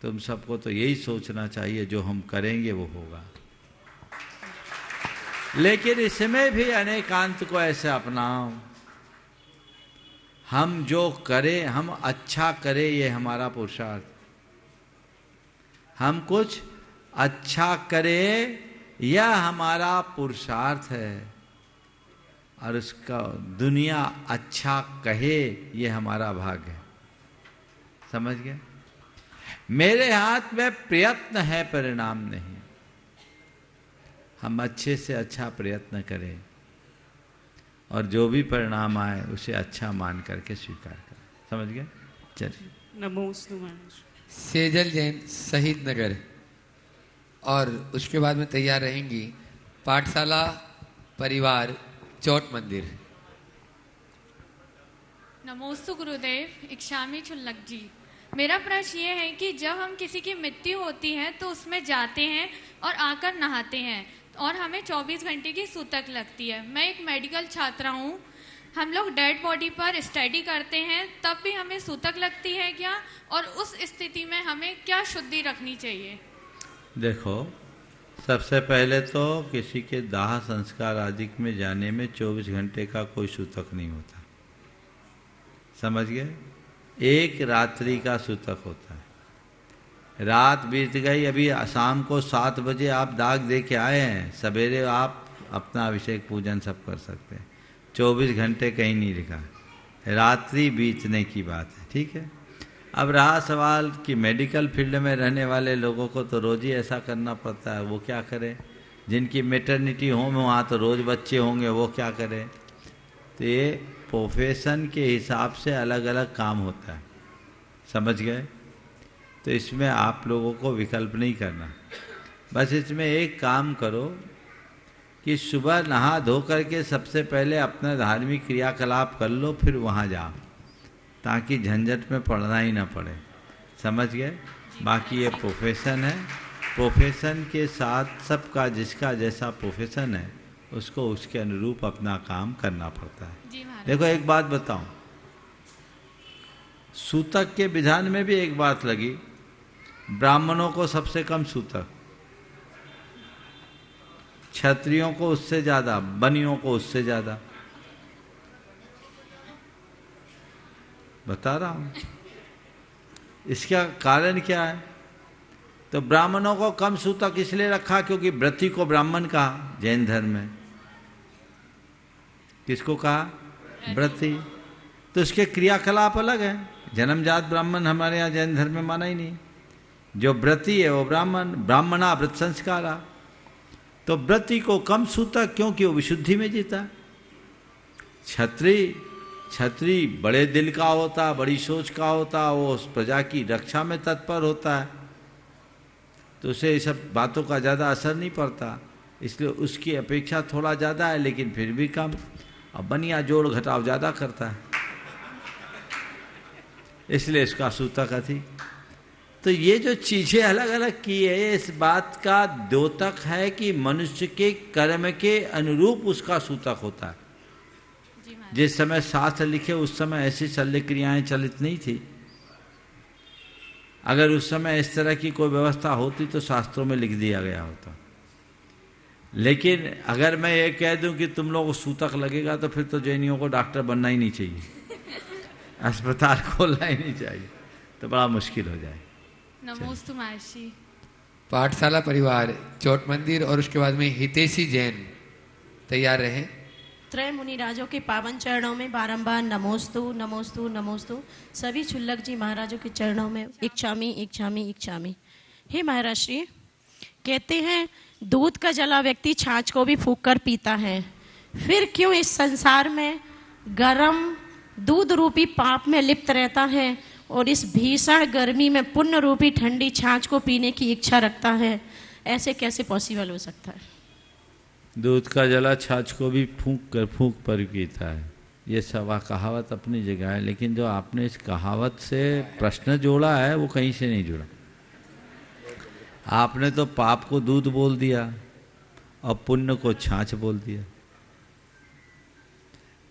Speaker 4: तुम सबको तो यही सोचना चाहिए जो हम करेंगे वो होगा। लेकिन इसमें भी अनेकांत को ऐसे अपनाओ। हम जो करें, हम अच्छा करें, ये हमारा पुरुषार्थ। हम कुछ अच्छा करें यह हमारा पुरुषार्थ है, और उसका दुनिया अच्छा कहे ये हमारा भाग्य है। समझ गए? मेरे हाथ में प्रयत्न है, परिणाम नहीं। हम अच्छे से अच्छा प्रयत्न करें और जो भी परिणाम आए उसे अच्छा मान करके स्वीकार करें। समझ गए? चलिए।
Speaker 15: नमोस्तु महाराज।
Speaker 3: सेजल जैन शहीद नगर, और उसके बाद में तैयार रहेंगी पाठशाला परिवार चौट मंदिर।
Speaker 16: नमोस्तु गुरुदेव। इक्षामी चुल्लक जी, मेरा प्रश्न ये है कि जब हम किसी की मृत्यु होती है तो उसमें जाते हैं और आकर नहाते हैं, और हमें 24 घंटे की सूतक लगती है। मैं एक मेडिकल छात्रा हूँ। हम लोग डेड बॉडी पर स्टडी करते हैं, तब भी हमें सूतक लगती है क्या? और उस स्थिति में हमें क्या शुद्धि रखनी चाहिए?
Speaker 4: देखो, सबसे पहले तो किसी के दाह संस्कार आदि में जाने में 24 घंटे का कोई सूतक नहीं होता। समझ गए? एक रात्रि का सूतक होता है। रात बीत गई, अभी शाम को 7 बजे आप दाग दे के आए हैं, सवेरे आप अपना अभिषेक पूजन सब कर सकते हैं। 24 घंटे कहीं नहीं लिखा, रात्रि बीतने की बात है। ठीक है? अब रहा सवाल कि मेडिकल फील्ड में रहने वाले लोगों को तो रोज ही ऐसा करना पड़ता है, वो क्या करें? जिनकी मैटरनिटी होम है वहाँ तो रोज़ बच्चे होंगे, वो क्या करें? तो ये प्रोफेशन के हिसाब से अलग अलग काम होता है। समझ गए? तो इसमें आप लोगों को विकल्प नहीं करना। बस इसमें एक काम करो कि सुबह नहा धो करके सबसे पहले अपना धार्मिक क्रियाकलाप कर लो, फिर वहाँ जाओ, ताकि झंझट में पड़ना ही ना पड़े। समझ गए? बाकी ये प्रोफेशन है, प्रोफेशन के साथ सबका जिसका जैसा प्रोफेशन है उसको उसके अनुरूप अपना काम करना पड़ता है। देखो, एक बात बताऊं, सूतक के विधान में भी एक बात लगी, ब्राह्मणों को सबसे कम सूतक क्षत्रियों को उससे ज्यादा, बनियों को उससे ज्यादा। बता रहा हूं। इसका कारण क्या है? तो ब्राह्मणों को कम सूतक इसलिए रखा क्योंकि व्रती को ब्राह्मण कहा जैन धर्म में। किसको कहा? व्रती। तो उसके क्रियाकलाप अलग है। जन्मजात ब्राह्मण हमारे यहाँ जैन धर्म में माना ही नहीं। जो व्रती है वो ब्राह्मण, ब्राह्मणा व्रत संस्कारा। तो व्रती को कम सूतक क्योंकि वो विशुद्धि में जीता। क्षत्रिय बड़े दिल का होता, बड़ी सोच का होता, वो उस प्रजा की रक्षा में तत्पर होता है, तो उसे ये सब बातों का ज़्यादा असर नहीं पड़ता, इसलिए उसकी अपेक्षा थोड़ा ज़्यादा है, लेकिन फिर भी कम। अब बनिया जोड़ घटाव ज़्यादा करता है, इसलिए इसका सूतक अधिक। तो ये जो चीज़ें अलग अलग की है, इस बात का द्योतक है कि मनुष्य के कर्म के अनुरूप उसका सूतक होता है। जिस समय शास्त्र लिखे उस समय ऐसी शल्य क्रियाएं चलित नहीं थी। अगर उस समय इस तरह की कोई व्यवस्था होती तो शास्त्रों में लिख दिया गया होता। लेकिन अगर मैं ये कह दूं कि तुम लोगों को सूतक लगेगा तो फिर तो जैनियों को डॉक्टर बनना ही नहीं चाहिए, अस्पताल खोलना ही नहीं चाहिए, तो बड़ा मुश्किल हो जाए।
Speaker 16: नमोस्तु महर्षि।
Speaker 3: पाठशाला परिवार, चोट मंदिर और उसके बाद में हितेशी जैन तैयार रहे।
Speaker 17: त्रय मुनि राजों के पावन चरणों में बारंबार नमोस्तु नमोस्तु नमोस्तु। सभी क्षुल्लक जी महाराजों के चरणों में इच्छामी इच्छामी इच्छामी। हे महाराज श्री, कहते हैं दूध का जला व्यक्ति छाछ को भी फूंक कर पीता है, फिर क्यों इस संसार में गरम दूध रूपी पाप में लिप्त रहता है और इस भीषण गर्मी में पुण्य रूपी ठंडी छाछ को पीने की इच्छा रखता है? ऐसे कैसे पॉसिबल हो सकता है?
Speaker 4: दूध का जला छाछ को भी फूंक पर पीता है, ये सवा कहावत अपनी जगह है, लेकिन जो आपने इस कहावत से प्रश्न जोड़ा है वो कहीं से नहीं जुड़ा। आपने तो पाप को दूध बोल दिया और पुण्य को छाछ बोल दिया।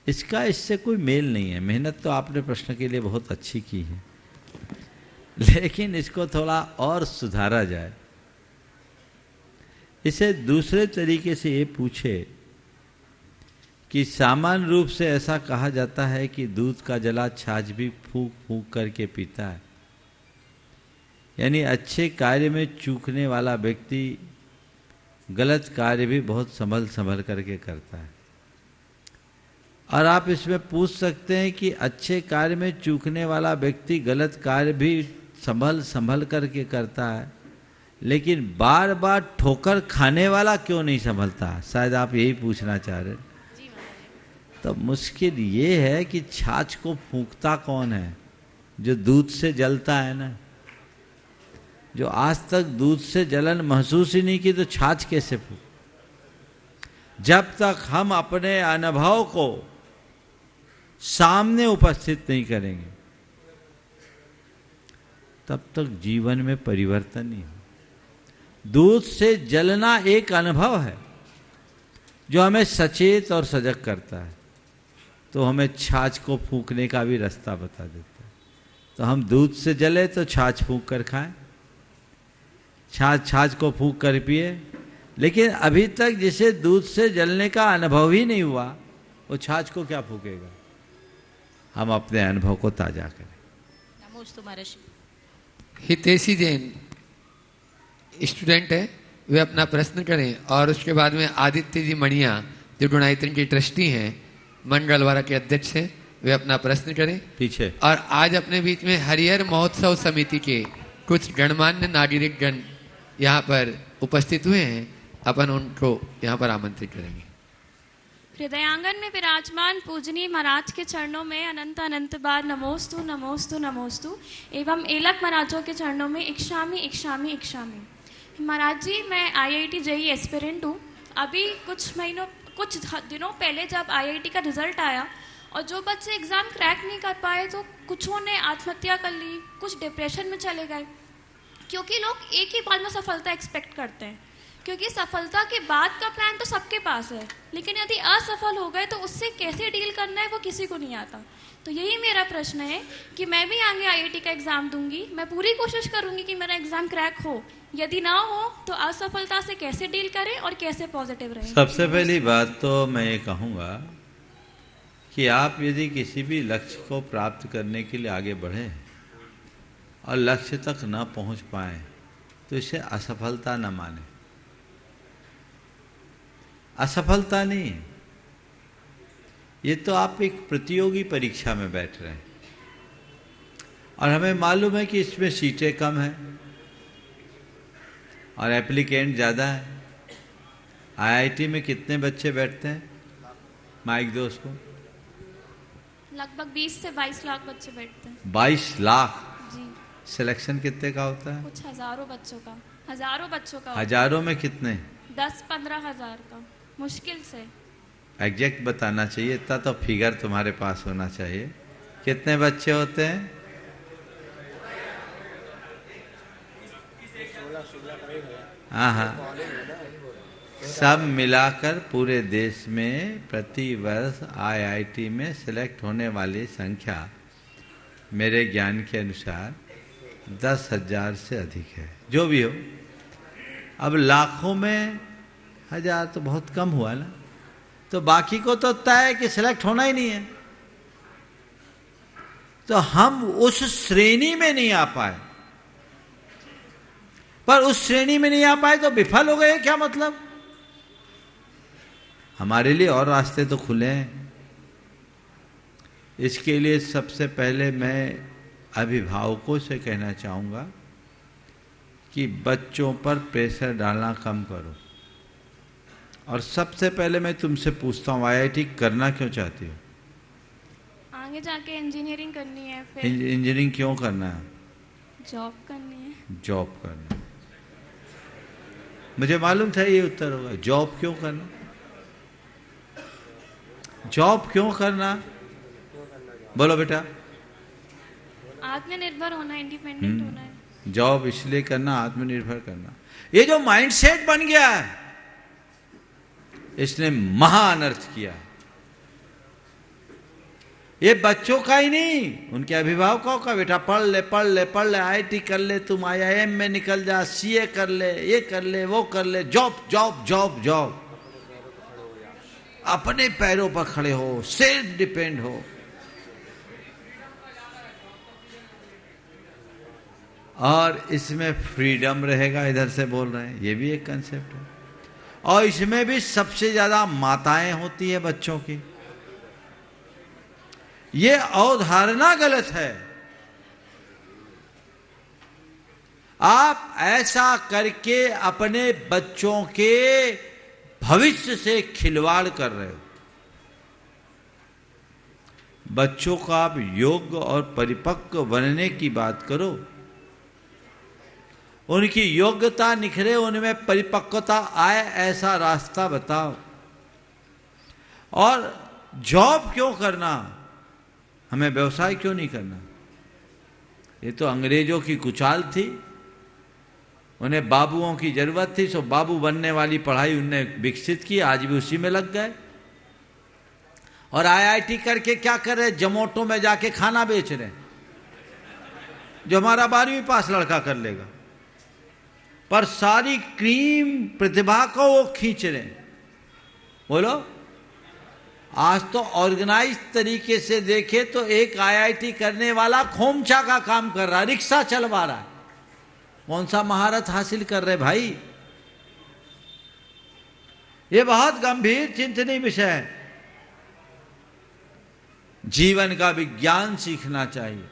Speaker 4: इसका इससे कोई मेल नहीं है। मेहनत तो आपने प्रश्न के लिए बहुत अच्छी की है, लेकिन इसको थोड़ा और सुधारा जाए। इसे दूसरे तरीके से ये पूछे कि सामान्य रूप से ऐसा कहा जाता है कि दूध का जला छाछ भी फूंक फूंक करके पीता है, यानी अच्छे कार्य में चूकने वाला व्यक्ति गलत कार्य भी बहुत संभल संभल करके करता है। और आप इसमें पूछ सकते हैं कि अच्छे कार्य में चूकने वाला व्यक्ति गलत कार्य भी संभल संभल करके करता है, लेकिन बार बार ठोकर खाने वाला क्यों नहीं संभलता? शायद आप यही पूछना चाह रहे। तो मुश्किल ये है कि छाछ को फूंकता कौन है? जो दूध से जलता है ना। जो आज तक दूध से जलन महसूस ही नहीं की तो छाछ कैसे फूंक? जब तक हम अपने अनुभव को सामने उपस्थित नहीं करेंगे तब तक जीवन में परिवर्तन नहीं हो। दूध से जलना एक अनुभव है जो हमें सचेत और सजग करता है, तो हमें छाछ को फूंकने का भी रास्ता बता देता है। तो हम दूध से जले तो छाछ फूंक कर खाएं, छाछ को फूंक कर पिए। लेकिन अभी तक जिसे दूध से जलने का अनुभव ही नहीं हुआ वो छाछ को क्या फूकेगा? हम अपने अनुभव को ताजा करें।
Speaker 17: नमोस्तु महर्षि।
Speaker 3: हितेशी जैन स्टूडेंट है, वे अपना प्रश्न करें। और उसके बाद में आदित्य जी मणिया जो गुणायतन के ट्रस्टी हैं, मंगलवार के अध्यक्ष हैं, वे अपना प्रश्न करें
Speaker 4: पीछे।
Speaker 3: और आज अपने बीच में हरिहर महोत्सव समिति के कुछ गणमान्य नागरिक गण यहाँ पर उपस्थित हुए हैं, अपन उनको यहाँ पर आमंत्रित करेंगे।
Speaker 16: हृदयांगन में विराजमान पूजनीय महाराज के चरणों में अनंत अनंत बार नमोस्तु नमोस्तु नमोस्तु एवं एलक महाराजों के चरणों में इक्षामी इक्षामी इक्षामी। महाराज जी, मैं IIT JEE एस्पिरेंट हूँ। अभी कुछ दिनों पहले जब IIT का रिजल्ट आया और जो बच्चे एग्ज़ाम क्रैक नहीं कर पाए तो कुछों ने आत्महत्या कर ली, कुछ डिप्रेशन में चले गए, क्योंकि लोग एक ही बार में सफलता एक्सपेक्ट करते हैं। क्योंकि सफलता के बाद का प्लान तो सबके पास है, लेकिन यदि असफल हो गए तो उससे कैसे डील करना है वो किसी को नहीं आता। तो यही मेरा प्रश्न है कि मैं भी आगे IIT का एग्ज़ाम दूंगी, मैं पूरी कोशिश करूंगी कि मेरा एग्ज़ाम क्रैक हो, यदि ना हो तो असफलता से कैसे डील करें और कैसे पॉजिटिव रहें।
Speaker 4: सबसे पहली बात तो मैं ये कहूँगा कि आप यदि किसी भी लक्ष्य को प्राप्त करने के लिए आगे बढ़ें और लक्ष्य तक न पहुँच पाएँ तो इसे असफलता न माने। असफलता नहीं, ये तो आप एक प्रतियोगी परीक्षा में बैठ रहे हैं और हमें मालूम है कि इसमें सीटें कम हैं और एप्लीकेंट ज़्यादा है। IIT में कितने बच्चे बैठते हैं? माइक दो उसको।
Speaker 16: लगभग 20 से 22 लाख बच्चे बैठते हैं।
Speaker 4: 22 लाख?
Speaker 16: जी।
Speaker 4: सिलेक्शन कितने का होता है?
Speaker 16: कुछ हजारों बच्चों का होता है।
Speaker 4: हजारों में कितने?
Speaker 16: 10-15 हजार का मुश्किल से।
Speaker 4: एग्जैक्ट बताना चाहिए, इतना तो फिगर तुम्हारे पास होना चाहिए। कितने बच्चे होते हैं? 16 हाँ, सब मिलाकर पूरे देश में प्रति वर्ष IIT में सिलेक्ट होने वाली संख्या मेरे ज्ञान के अनुसार 10,000 से अधिक है। जो भी हो, अब लाखों में 1000 तो बहुत कम हुआ ना, तो बाकी को तो तय है कि सिलेक्ट होना ही नहीं है। तो हम उस श्रेणी में नहीं आ पाए, पर उस श्रेणी में नहीं आ पाए तो विफल हो गए, क्या मतलब? हमारे लिए और रास्ते तो खुले हैं। इसके लिए सबसे पहले मैं अभिभावकों से कहना चाहूँगा कि बच्चों पर प्रेशर डालना कम करो। और सबसे पहले मैं तुमसे पूछता हूँ, IIT करना क्यों चाहती हो?
Speaker 16: आगे जाके इंजीनियरिंग करनी है। फिर
Speaker 4: इंजीनियरिंग क्यों करना है?
Speaker 16: जॉब करनी है।
Speaker 4: जॉब करना, मुझे मालूम था ये उत्तर होगा। जॉब क्यों करना? जॉब क्यों करना? बोलो बेटा।
Speaker 16: आत्मनिर्भर होना, इंडिपेंडेंट होना है।
Speaker 4: जॉब इसलिए करना, आत्मनिर्भर करना। ये जो माइंडसेट बन गया है इसने महान अनर्थ किया। ये बच्चों का ही नहीं, उनके अभिभावकों का। बेटा पढ़ ले पढ़ ले पढ़ ले, IIT कर ले, तुम IIM में निकल जा, CA कर ले, ये कर ले, वो कर ले, जॉब जॉब जॉब जॉब। अपने पैरों पर खड़े हो, सेल्फ डिपेंड हो। और इसमें फ्रीडम रहेगा, इधर से बोल रहे हैं, ये भी एक कंसेप्ट है। और इसमें भी सबसे ज्यादा माताएं होती है बच्चों की। ये अवधारणा गलत है। आप ऐसा करके अपने बच्चों के भविष्य से खिलवाड़ कर रहे हो। बच्चों को आप योग्य और परिपक्व बनने की बात करो, उनकी योग्यता निखरे, उनमें परिपक्वता आए, ऐसा रास्ता बताओ। और जॉब क्यों करना? हमें व्यवसाय क्यों नहीं करना? ये तो अंग्रेजों की कुचाल थी, उन्हें बाबुओं की जरूरत थी, सो बाबू बनने वाली पढ़ाई उनने विकसित की, आज भी उसी में लग गए। और IIT करके क्या कर रहे? जमोटो में जाके खाना बेच रहे, जो हमारा 12वीं पास लड़का कर लेगा। पर सारी क्रीम प्रतिभा को वो खींच रहे। बोलो, आज तो ऑर्गेनाइज तरीके से देखे तो एक IIT करने वाला खोमचा का काम कर रहा है, रिक्शा चलवा रहा है। कौन सा महारत हासिल कर रहे भाई? ये बहुत गंभीर चिंतनीय विषय है। जीवन का विज्ञान सीखना चाहिए,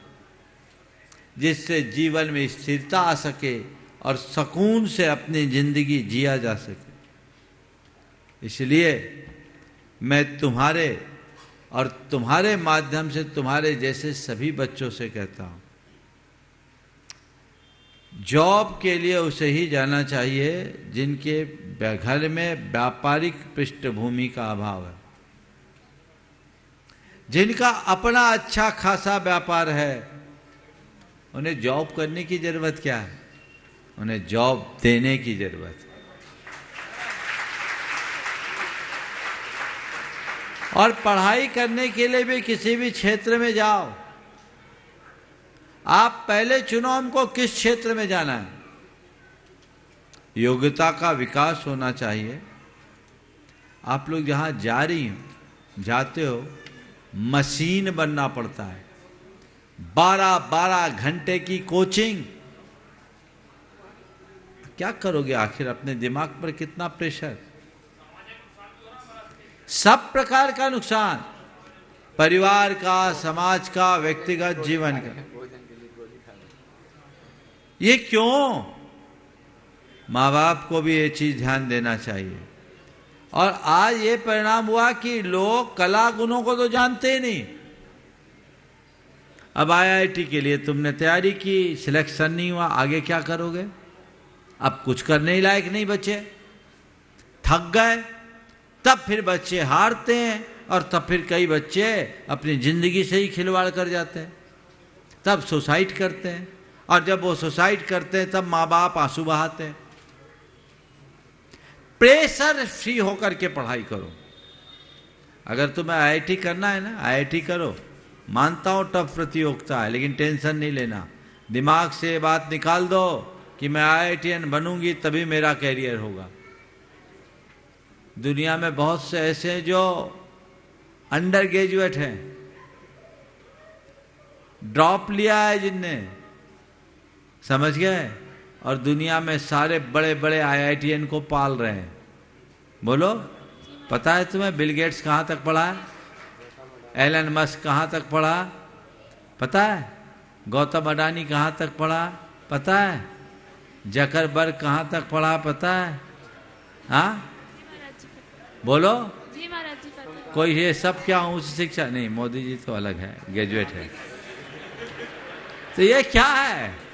Speaker 4: जिससे जीवन में स्थिरता आ सके और सुकून से अपनी जिंदगी जिया जा सके। इसलिए मैं तुम्हारे और तुम्हारे माध्यम से तुम्हारे जैसे सभी बच्चों से कहता हूं, जॉब के लिए उसे ही जाना चाहिए जिनके घर में व्यापारिक पृष्ठभूमि का अभाव है, जिनका अपना अच्छा खासा व्यापार है। उन्हें जॉब करने की जरूरत क्या है? उन्हें जॉब देने की जरूरत है। और पढ़ाई करने के लिए भी किसी भी क्षेत्र में जाओ, आप पहले चुनो हमको किस क्षेत्र में जाना है। योग्यता का विकास होना चाहिए। आप लोग जहां जाते हो, मशीन बनना पड़ता है। 12-12 घंटे की कोचिंग, क्या करोगे आखिर? अपने दिमाग पर कितना प्रेशर, सब प्रकार का नुकसान, परिवार का, समाज का, व्यक्तिगत जीवन का। ये क्यों? माँ बाप को भी ये चीज ध्यान देना चाहिए। और आज ये परिणाम हुआ कि लोग कला गुणों को तो जानते ही नहीं। अब IIT के लिए तुमने तैयारी की, सिलेक्शन नहीं हुआ, आगे क्या करोगे? अब कुछ करने ही लायक नहीं बचे, थक गए। तब फिर बच्चे हारते हैं और तब फिर कई बच्चे अपनी जिंदगी से ही खिलवाड़ कर जाते हैं, तब सुसाइड करते हैं। और जब वो सुसाइड करते हैं तब माँ बाप आंसू बहाते हैं। प्रेशर फ्री होकर के पढ़ाई करो। अगर तुम्हें IIT करना है ना, IIT करो। मानता हूं टफ प्रतियोगिता है, लेकिन टेंशन नहीं लेना। दिमाग से बात निकाल दो कि मैं IITian बनूंगी तभी मेरा कैरियर होगा। दुनिया में बहुत से ऐसे हैं जो अंडर ग्रेजुएट हैं, ड्रॉप लिया है जिनने, समझ गए, और दुनिया में सारे बड़े बड़े IITian को पाल रहे हैं। बोलो, पता है तुम्हें बिल गेट्स कहाँ तक पढ़ा है? एलन मस्क कहाँ तक पढ़ा पता है? गौतम अडानी कहाँ तक पढ़ा पता है? जकरबर्ग कहाँ तक पढ़ा पता है? हाँ बोलो।
Speaker 16: जी महाराज जी पता है।
Speaker 4: कोई ये सब क्या उच्च शिक्षा नहीं, मोदी जी तो अलग है, ग्रेजुएट है। तो ये क्या है?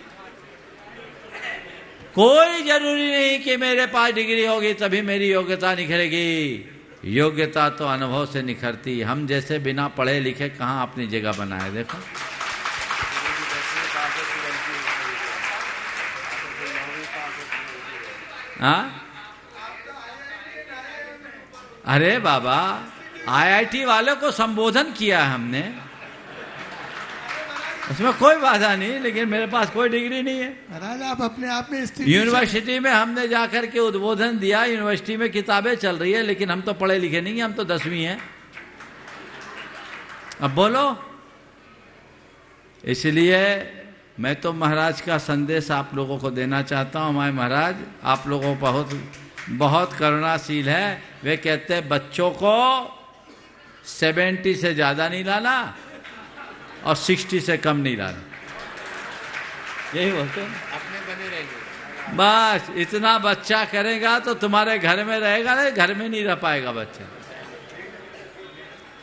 Speaker 4: कोई जरूरी नहीं कि मेरे पास डिग्री होगी तभी मेरी योग्यता निखरेगी। योग्यता तो अनुभव से निखरती। हम जैसे बिना पढ़े लिखे कहाँ अपनी जगह बनाए, देखो। हाँ, अरे बाबा, IIT वालों को संबोधन किया है हमने, उसमें कोई बाधा नहीं, लेकिन मेरे पास कोई डिग्री नहीं है।
Speaker 7: महाराज आप अपने आप में
Speaker 4: यूनिवर्सिटी में हमने जाकर के उद्बोधन दिया, यूनिवर्सिटी में किताबें चल रही है, लेकिन हम तो पढ़े लिखे नहीं, हम तो 10वीं हैं। अब बोलो। इसलिए मैं तो महाराज का संदेश आप लोगों को देना चाहता हूँ। हमारे महाराज आप लोगों को बहुत करुणाशील है। वे कहते हैं बच्चों को 70 से ज्यादा नहीं लाना और 60 से कम नहीं लाना, यही बोलते हैं।
Speaker 3: अपने बने रहेंगे,
Speaker 4: बस इतना बच्चा करेगा तो तुम्हारे घर में रहेगा, नहीं घर में नहीं रह पाएगा बच्चा।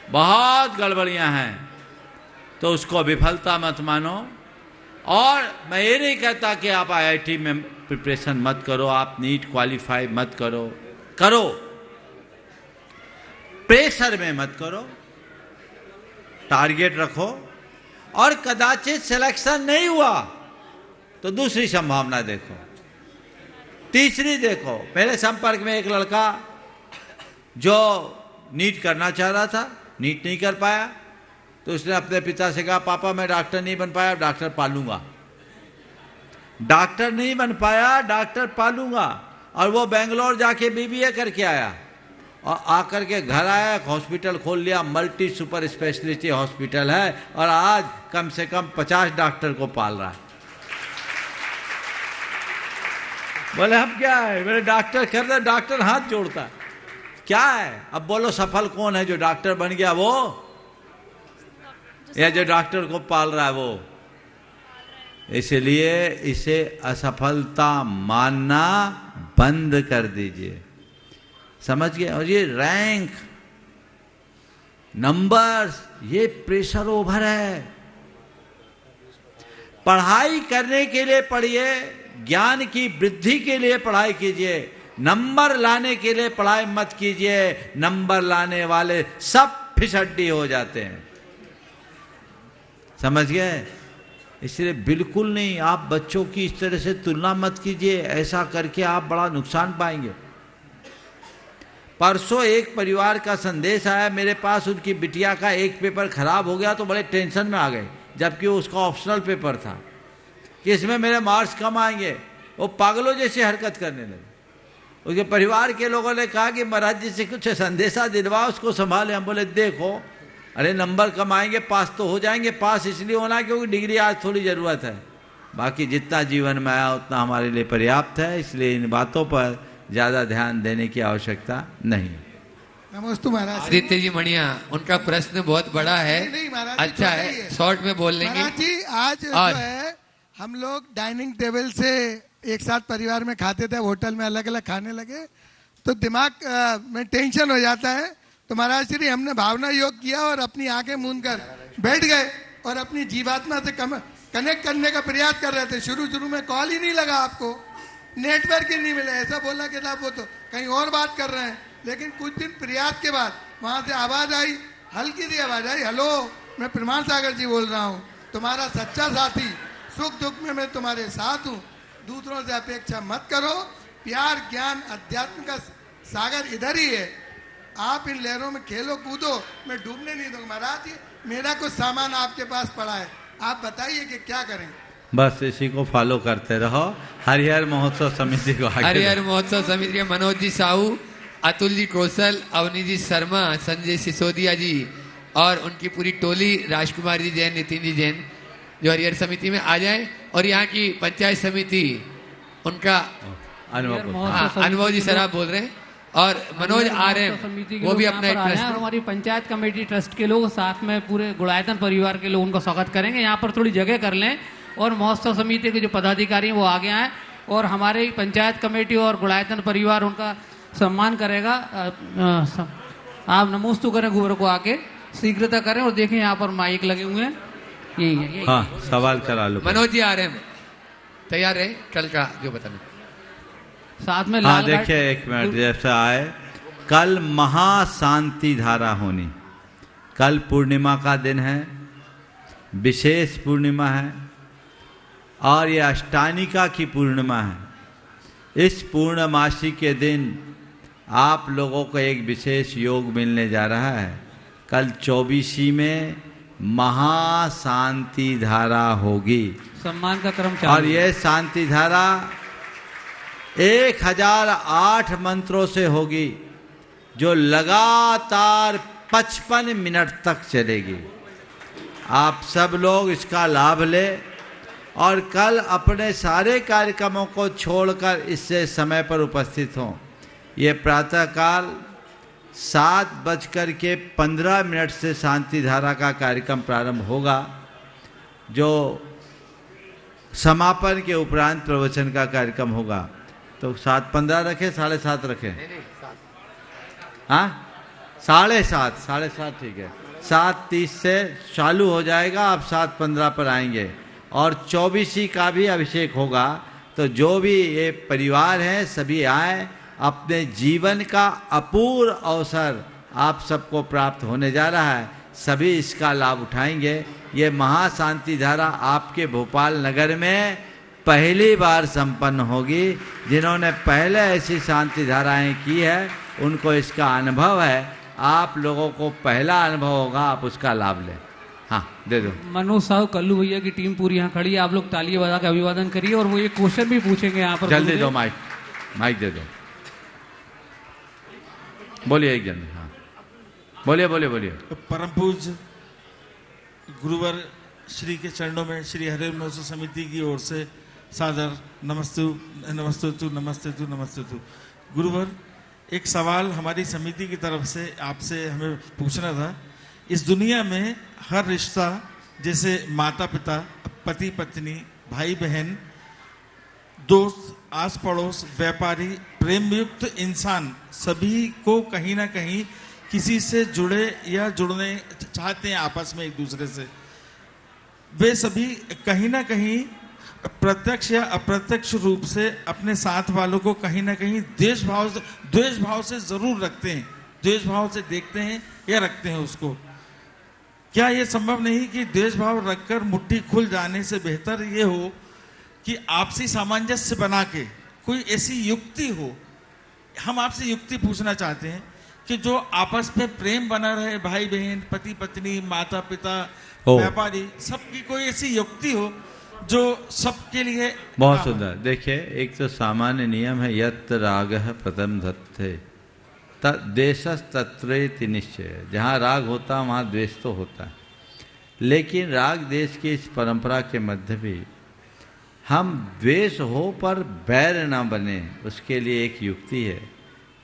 Speaker 4: बहुत गड़बड़ियां हैं, तो उसको विफलता मत मानो। और मैं ये नहीं कहता कि आप IIT में प्रिपरेशन मत करो, आप नीट क्वालिफाई मत करो, करो, प्रेशर में मत करो, टारगेट रखो। और कदाचित सिलेक्शन नहीं हुआ तो दूसरी संभावना देखो, तीसरी देखो। मेरे संपर्क में एक लड़का जो नीट करना चाह रहा था, नीट नहीं कर पाया, तो उसने अपने पिता से कहा पापा मैं डॉक्टर नहीं बन पाया, डॉक्टर पालूंगा। डॉक्टर नहीं बन पाया, डॉक्टर पालूंगा। और वो बेंगलोर जाके BBA करके आया और आकर के घर आया, हॉस्पिटल खोल लिया, मल्टी सुपर स्पेशलिटी हॉस्पिटल है, और आज कम से कम 50 डॉक्टर को पाल रहा है। बोले हम क्या है, मेरे डॉक्टर कर रहे, डॉक्टर हाथ जोड़ता है, क्या है? अब बोलो सफल कौन है, जो डॉक्टर बन गया वो, या जो डॉक्टर को पाल रहा है वो? इसलिए इसे असफलता मानना बंद कर दीजिए, समझ गए? और ये रैंक नंबर्स, ये प्रेशर ओवर है। पढ़ाई करने के लिए पढ़िए, ज्ञान की वृद्धि के लिए पढ़ाई कीजिए, नंबर लाने के लिए पढ़ाई मत कीजिए। नंबर लाने वाले सब फिसड्डी हो जाते हैं, समझ गए? इसलिए बिल्कुल नहीं, आप बच्चों की इस तरह से तुलना मत कीजिए, ऐसा करके आप बड़ा नुकसान पाएंगे। परसों एक परिवार का संदेश आया मेरे पास, उनकी बिटिया का एक पेपर खराब हो गया तो बड़े टेंशन में आ गए, जबकि उसका ऑप्शनल पेपर था कि इसमें मेरे मार्क्स कम आएंगे। वो पागलों जैसी हरकत करने लगे। उसके परिवार के लोगों ने कहा कि महाराज जी से कुछ संदेशा दिलवा, उसको संभाले। हम बोले देखो, अरे नंबर कम आएंगे, पास तो हो जाएंगे। पास इसलिए होना क्योंकि डिग्री आज थोड़ी ज़रूरत है, बाकी जितना जीवन में आया उतना हमारे लिए पर्याप्त है, इसलिए इन बातों पर ज़्यादा ध्यान देने की आवश्यकता नहीं।
Speaker 18: नमस्ते महाराज।
Speaker 3: आदित्य जी मणिया, उनका प्रश्न बहुत बड़ा है।
Speaker 18: नहीं महाराज,
Speaker 3: अच्छा है, शॉर्ट में बोल लेंगे।
Speaker 18: महाराज जी आज जो है हम लोग डाइनिंग टेबल से एक साथ परिवार में खाते थे, होटल में अलग अलग खाने लगे तो दिमाग में टेंशन हो जाता है। तो महाराज श्री हमने भावना योग किया और अपनी आंखें मूंद कर बैठ गए और अपनी जीवात्मा से कनेक्ट करने का प्रयास कर रहे थे। शुरू में कॉल ही नहीं लगा, आपको नेटवर्क ही नहीं मिला। ऐसा बोला कि आप वो तो कहीं और बात कर रहे हैं। लेकिन कुछ दिन प्रयास के बाद वहां से आवाज आई, हल्की सी आवाज आई, हेलो मैं प्रमाण सागर जी बोल रहा हूँ, तुम्हारा सच्चा साथी, सुख दुख में मैं तुम्हारे साथ हूँ, दूसरों से अपेक्षा मत करो, प्यार ज्ञान अध्यात्म का सागर इधर ही है, आप इन लहरों में खेलो कूदो, मैं डूबने नहीं दूंगा। महाराज जी मेरा कुछ सामान आपके पास पड़ा है, आप बताइए कि क्या करें।
Speaker 4: बस इसी को फॉलो करते रहो। हरिहर महोत्सव समिति को
Speaker 3: हरिहर महोत्सव समिति के मनोज जी साहू, अतुल जी कौशल, अवनी जी शर्मा, संजय सिसोदिया जी और उनकी पूरी टोली, राजकुमार जी जैन, नितिन जी जैन, जो हरिहर समिति में आ जाए। और यहाँ की पंचायत समिति, उनका अनुभव जी सराब बोल रहे हैं, और मनोज आर्य वो भी अपना
Speaker 13: ट्रस्ट, और हमारी पंचायत कमेटी ट्रस्ट के लोग साथ में पूरे गुड़ायतन परिवार के लोग उनका स्वागत करेंगे। यहाँ पर थोड़ी जगह कर लें और महोत्सव समिति के जो पदाधिकारी हैं वो आगे आए और हमारे पंचायत कमेटी और गुड़ायतन परिवार उनका सम्मान करेगा। आप नमोस्तु करें गुरु को, आके शीघ्रता करें। और देखें यहाँ पर माइक लगे हुए हैं, यही
Speaker 4: हाँ सवाल करा लो।
Speaker 3: मनोज जी आ रहे हैं, तैयार रहे, कल का जो बताना
Speaker 13: साथ में।
Speaker 4: हाँ देखिए एक मिनट, जैसे आए, कल महाशांति धारा होनी, कल पूर्णिमा का दिन है, विशेष पूर्णिमा है और ये अष्टानिका की पूर्णिमा है। इस पूर्णमासी के दिन आप लोगों को एक विशेष योग मिलने जा रहा है। कल 24 में महाशांति धारा होगी,
Speaker 13: सम्मान का क्रम चालू।
Speaker 4: और ये शांति धारा 1008 मंत्रों से होगी, जो लगातार 55 मिनट तक चलेगी। आप सब लोग इसका लाभ लें और कल अपने सारे कार्यक्रमों को छोड़कर इससे समय पर उपस्थित हों। ये प्रातःकाल 7:15 से शांति धारा का कार्यक्रम प्रारंभ होगा, जो समापन के उपरांत प्रवचन का कार्यक्रम होगा। तो 7:15 रखें, 7:30 रखें? हाँ 7:30 ठीक है। 7:30 से चालू हो जाएगा, आप 7:15 पर आएंगे और 24 का भी अभिषेक होगा। तो जो भी ये परिवार हैं सभी आए, अपने जीवन का अपूर्व अवसर आप सबको प्राप्त होने जा रहा है, सभी इसका लाभ उठाएंगे। ये महाशांति धारा आपके भोपाल नगर में पहली बार संपन्न होगी। जिन्होंने पहले ऐसी शांति धाराएं की है उनको इसका अनुभव है, आप लोगों को पहला अनुभव होगा, आप उसका लाभ लें। हाँ दे दो।
Speaker 13: मनोज साहू कल्लू भैया की टीम पूरी यहाँ खड़ी है, आप लोग तालियां बजा के अभिवादन करिए और वो ये क्वेश्चन भी पूछेंगे यहाँ पर।
Speaker 4: जल्दी दो माइक दे दो। बोलिए एक जन। हाँ बोलिए।
Speaker 19: परम पूज्य गुरुवर श्री के चरणों में श्री हरिहर महोत्सव समिति की ओर से सादर नमस्ते। गुरुवर, एक सवाल हमारी समिति की तरफ से आपसे हमें पूछना था। इस दुनिया में हर रिश्ता, जैसे माता पिता, पति पत्नी, भाई बहन, दोस्त, आस पड़ोस, व्यापारी, प्रेम युक्त इंसान, सभी को कहीं ना कहीं किसी से जुड़े या जुड़ने चाहते हैं आपस में एक दूसरे से। वे सभी कहीं ना कहीं प्रत्यक्ष या अप्रत्यक्ष रूप से अपने साथ वालों को कहीं ना कहीं द्वेष भाव से जरूर रखते हैं, द्वेष भाव से देखते हैं या रखते हैं उसको। क्या ये संभव नहीं कि द्वेष भाव रखकर मुट्ठी खुल जाने से बेहतर ये हो कि आपसी सामंजस्य बना के कोई ऐसी युक्ति हो हम आपसे युक्ति पूछना चाहते हैं कि जो आपस में प्रेम बना रहे, भाई बहन, पति पत्नी, माता पिता, व्यापारी, सबकी कोई ऐसी युक्ति हो जो सबके लिए।
Speaker 4: बहुत सुंदर। देखिए, एक तो सामान्य नियम है, यत्र रागः प्रथम धत्ते देशस् तत्रेति निश्चय। जहाँ राग होता है वहाँ द्वेष तो होता है, लेकिन राग देश की इस परंपरा के मध्य भी हम द्वेष हो पर बैर ना बने, उसके लिए एक युक्ति है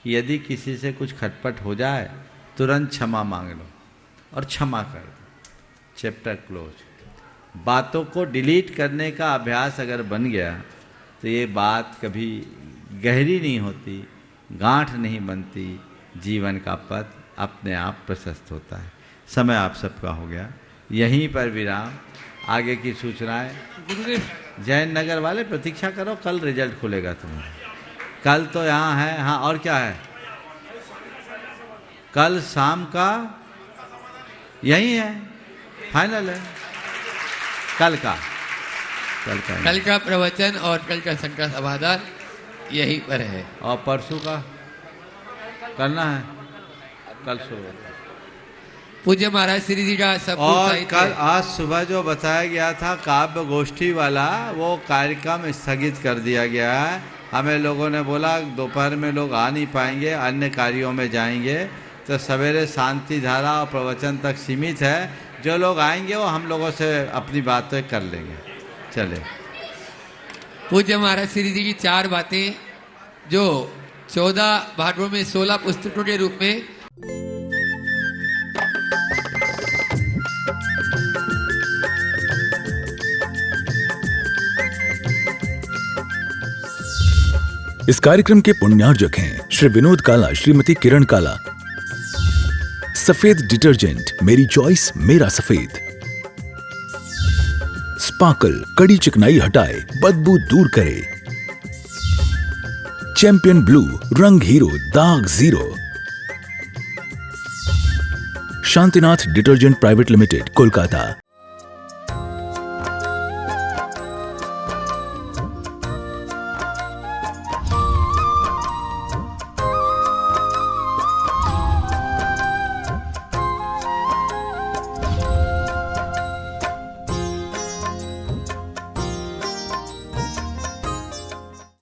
Speaker 4: कि यदि किसी से कुछ खटपट हो जाए तुरंत क्षमा मांग लो और क्षमा कर दो, चैप्टर क्लोज। बातों को डिलीट करने का अभ्यास अगर बन गया तो ये बात कभी गहरी नहीं होती, गांठ नहीं बनती, जीवन का पथ अपने आप प्रशस्त होता है। समय आप सबका हो गया, यहीं पर विराम। आगे की सूचनाएं
Speaker 13: गुरुदेव,
Speaker 4: जैन नगर वाले प्रतीक्षा करो, कल रिजल्ट खुलेगा तुम्हारा। कल तो यहाँ है, हाँ और क्या है, कल शाम का यही है, फाइनल है कल का
Speaker 3: प्रवचन और कल का शंकर सभागार यहीं पर है।
Speaker 4: और परसों का करना है, कल सुबह।
Speaker 3: पूज्य महाराज श्री जी का सब
Speaker 4: और कल आज सुबह जो बताया गया था काव्य गोष्ठी वाला, वो कार्यक्रम स्थगित कर दिया गया है। हमें लोगों ने बोला दोपहर में लोग आ नहीं पाएंगे, अन्य कार्यों में जाएंगे, तो सवेरे शांति धारा और प्रवचन तक सीमित है। जो लोग आएंगे वो हम लोगों से अपनी बातें कर लेंगे। चले।
Speaker 3: पूज्य महाराज श्री जी की 4 बातें जो 14 भागों में 16 पुस्तकों के रूप में
Speaker 1: इस कार्यक्रम के पुण्यार्जक हैं श्री विनोद काला, श्रीमती किरण काला। सफेद डिटर्जेंट, मेरी चॉइस मेरा सफेद। स्पार्कल, कड़ी चिकनाई हटाए, बदबू दूर करे। चैंपियन ब्लू, रंग हीरो, दाग zero. Shantinath detergent private limited, Kolkata.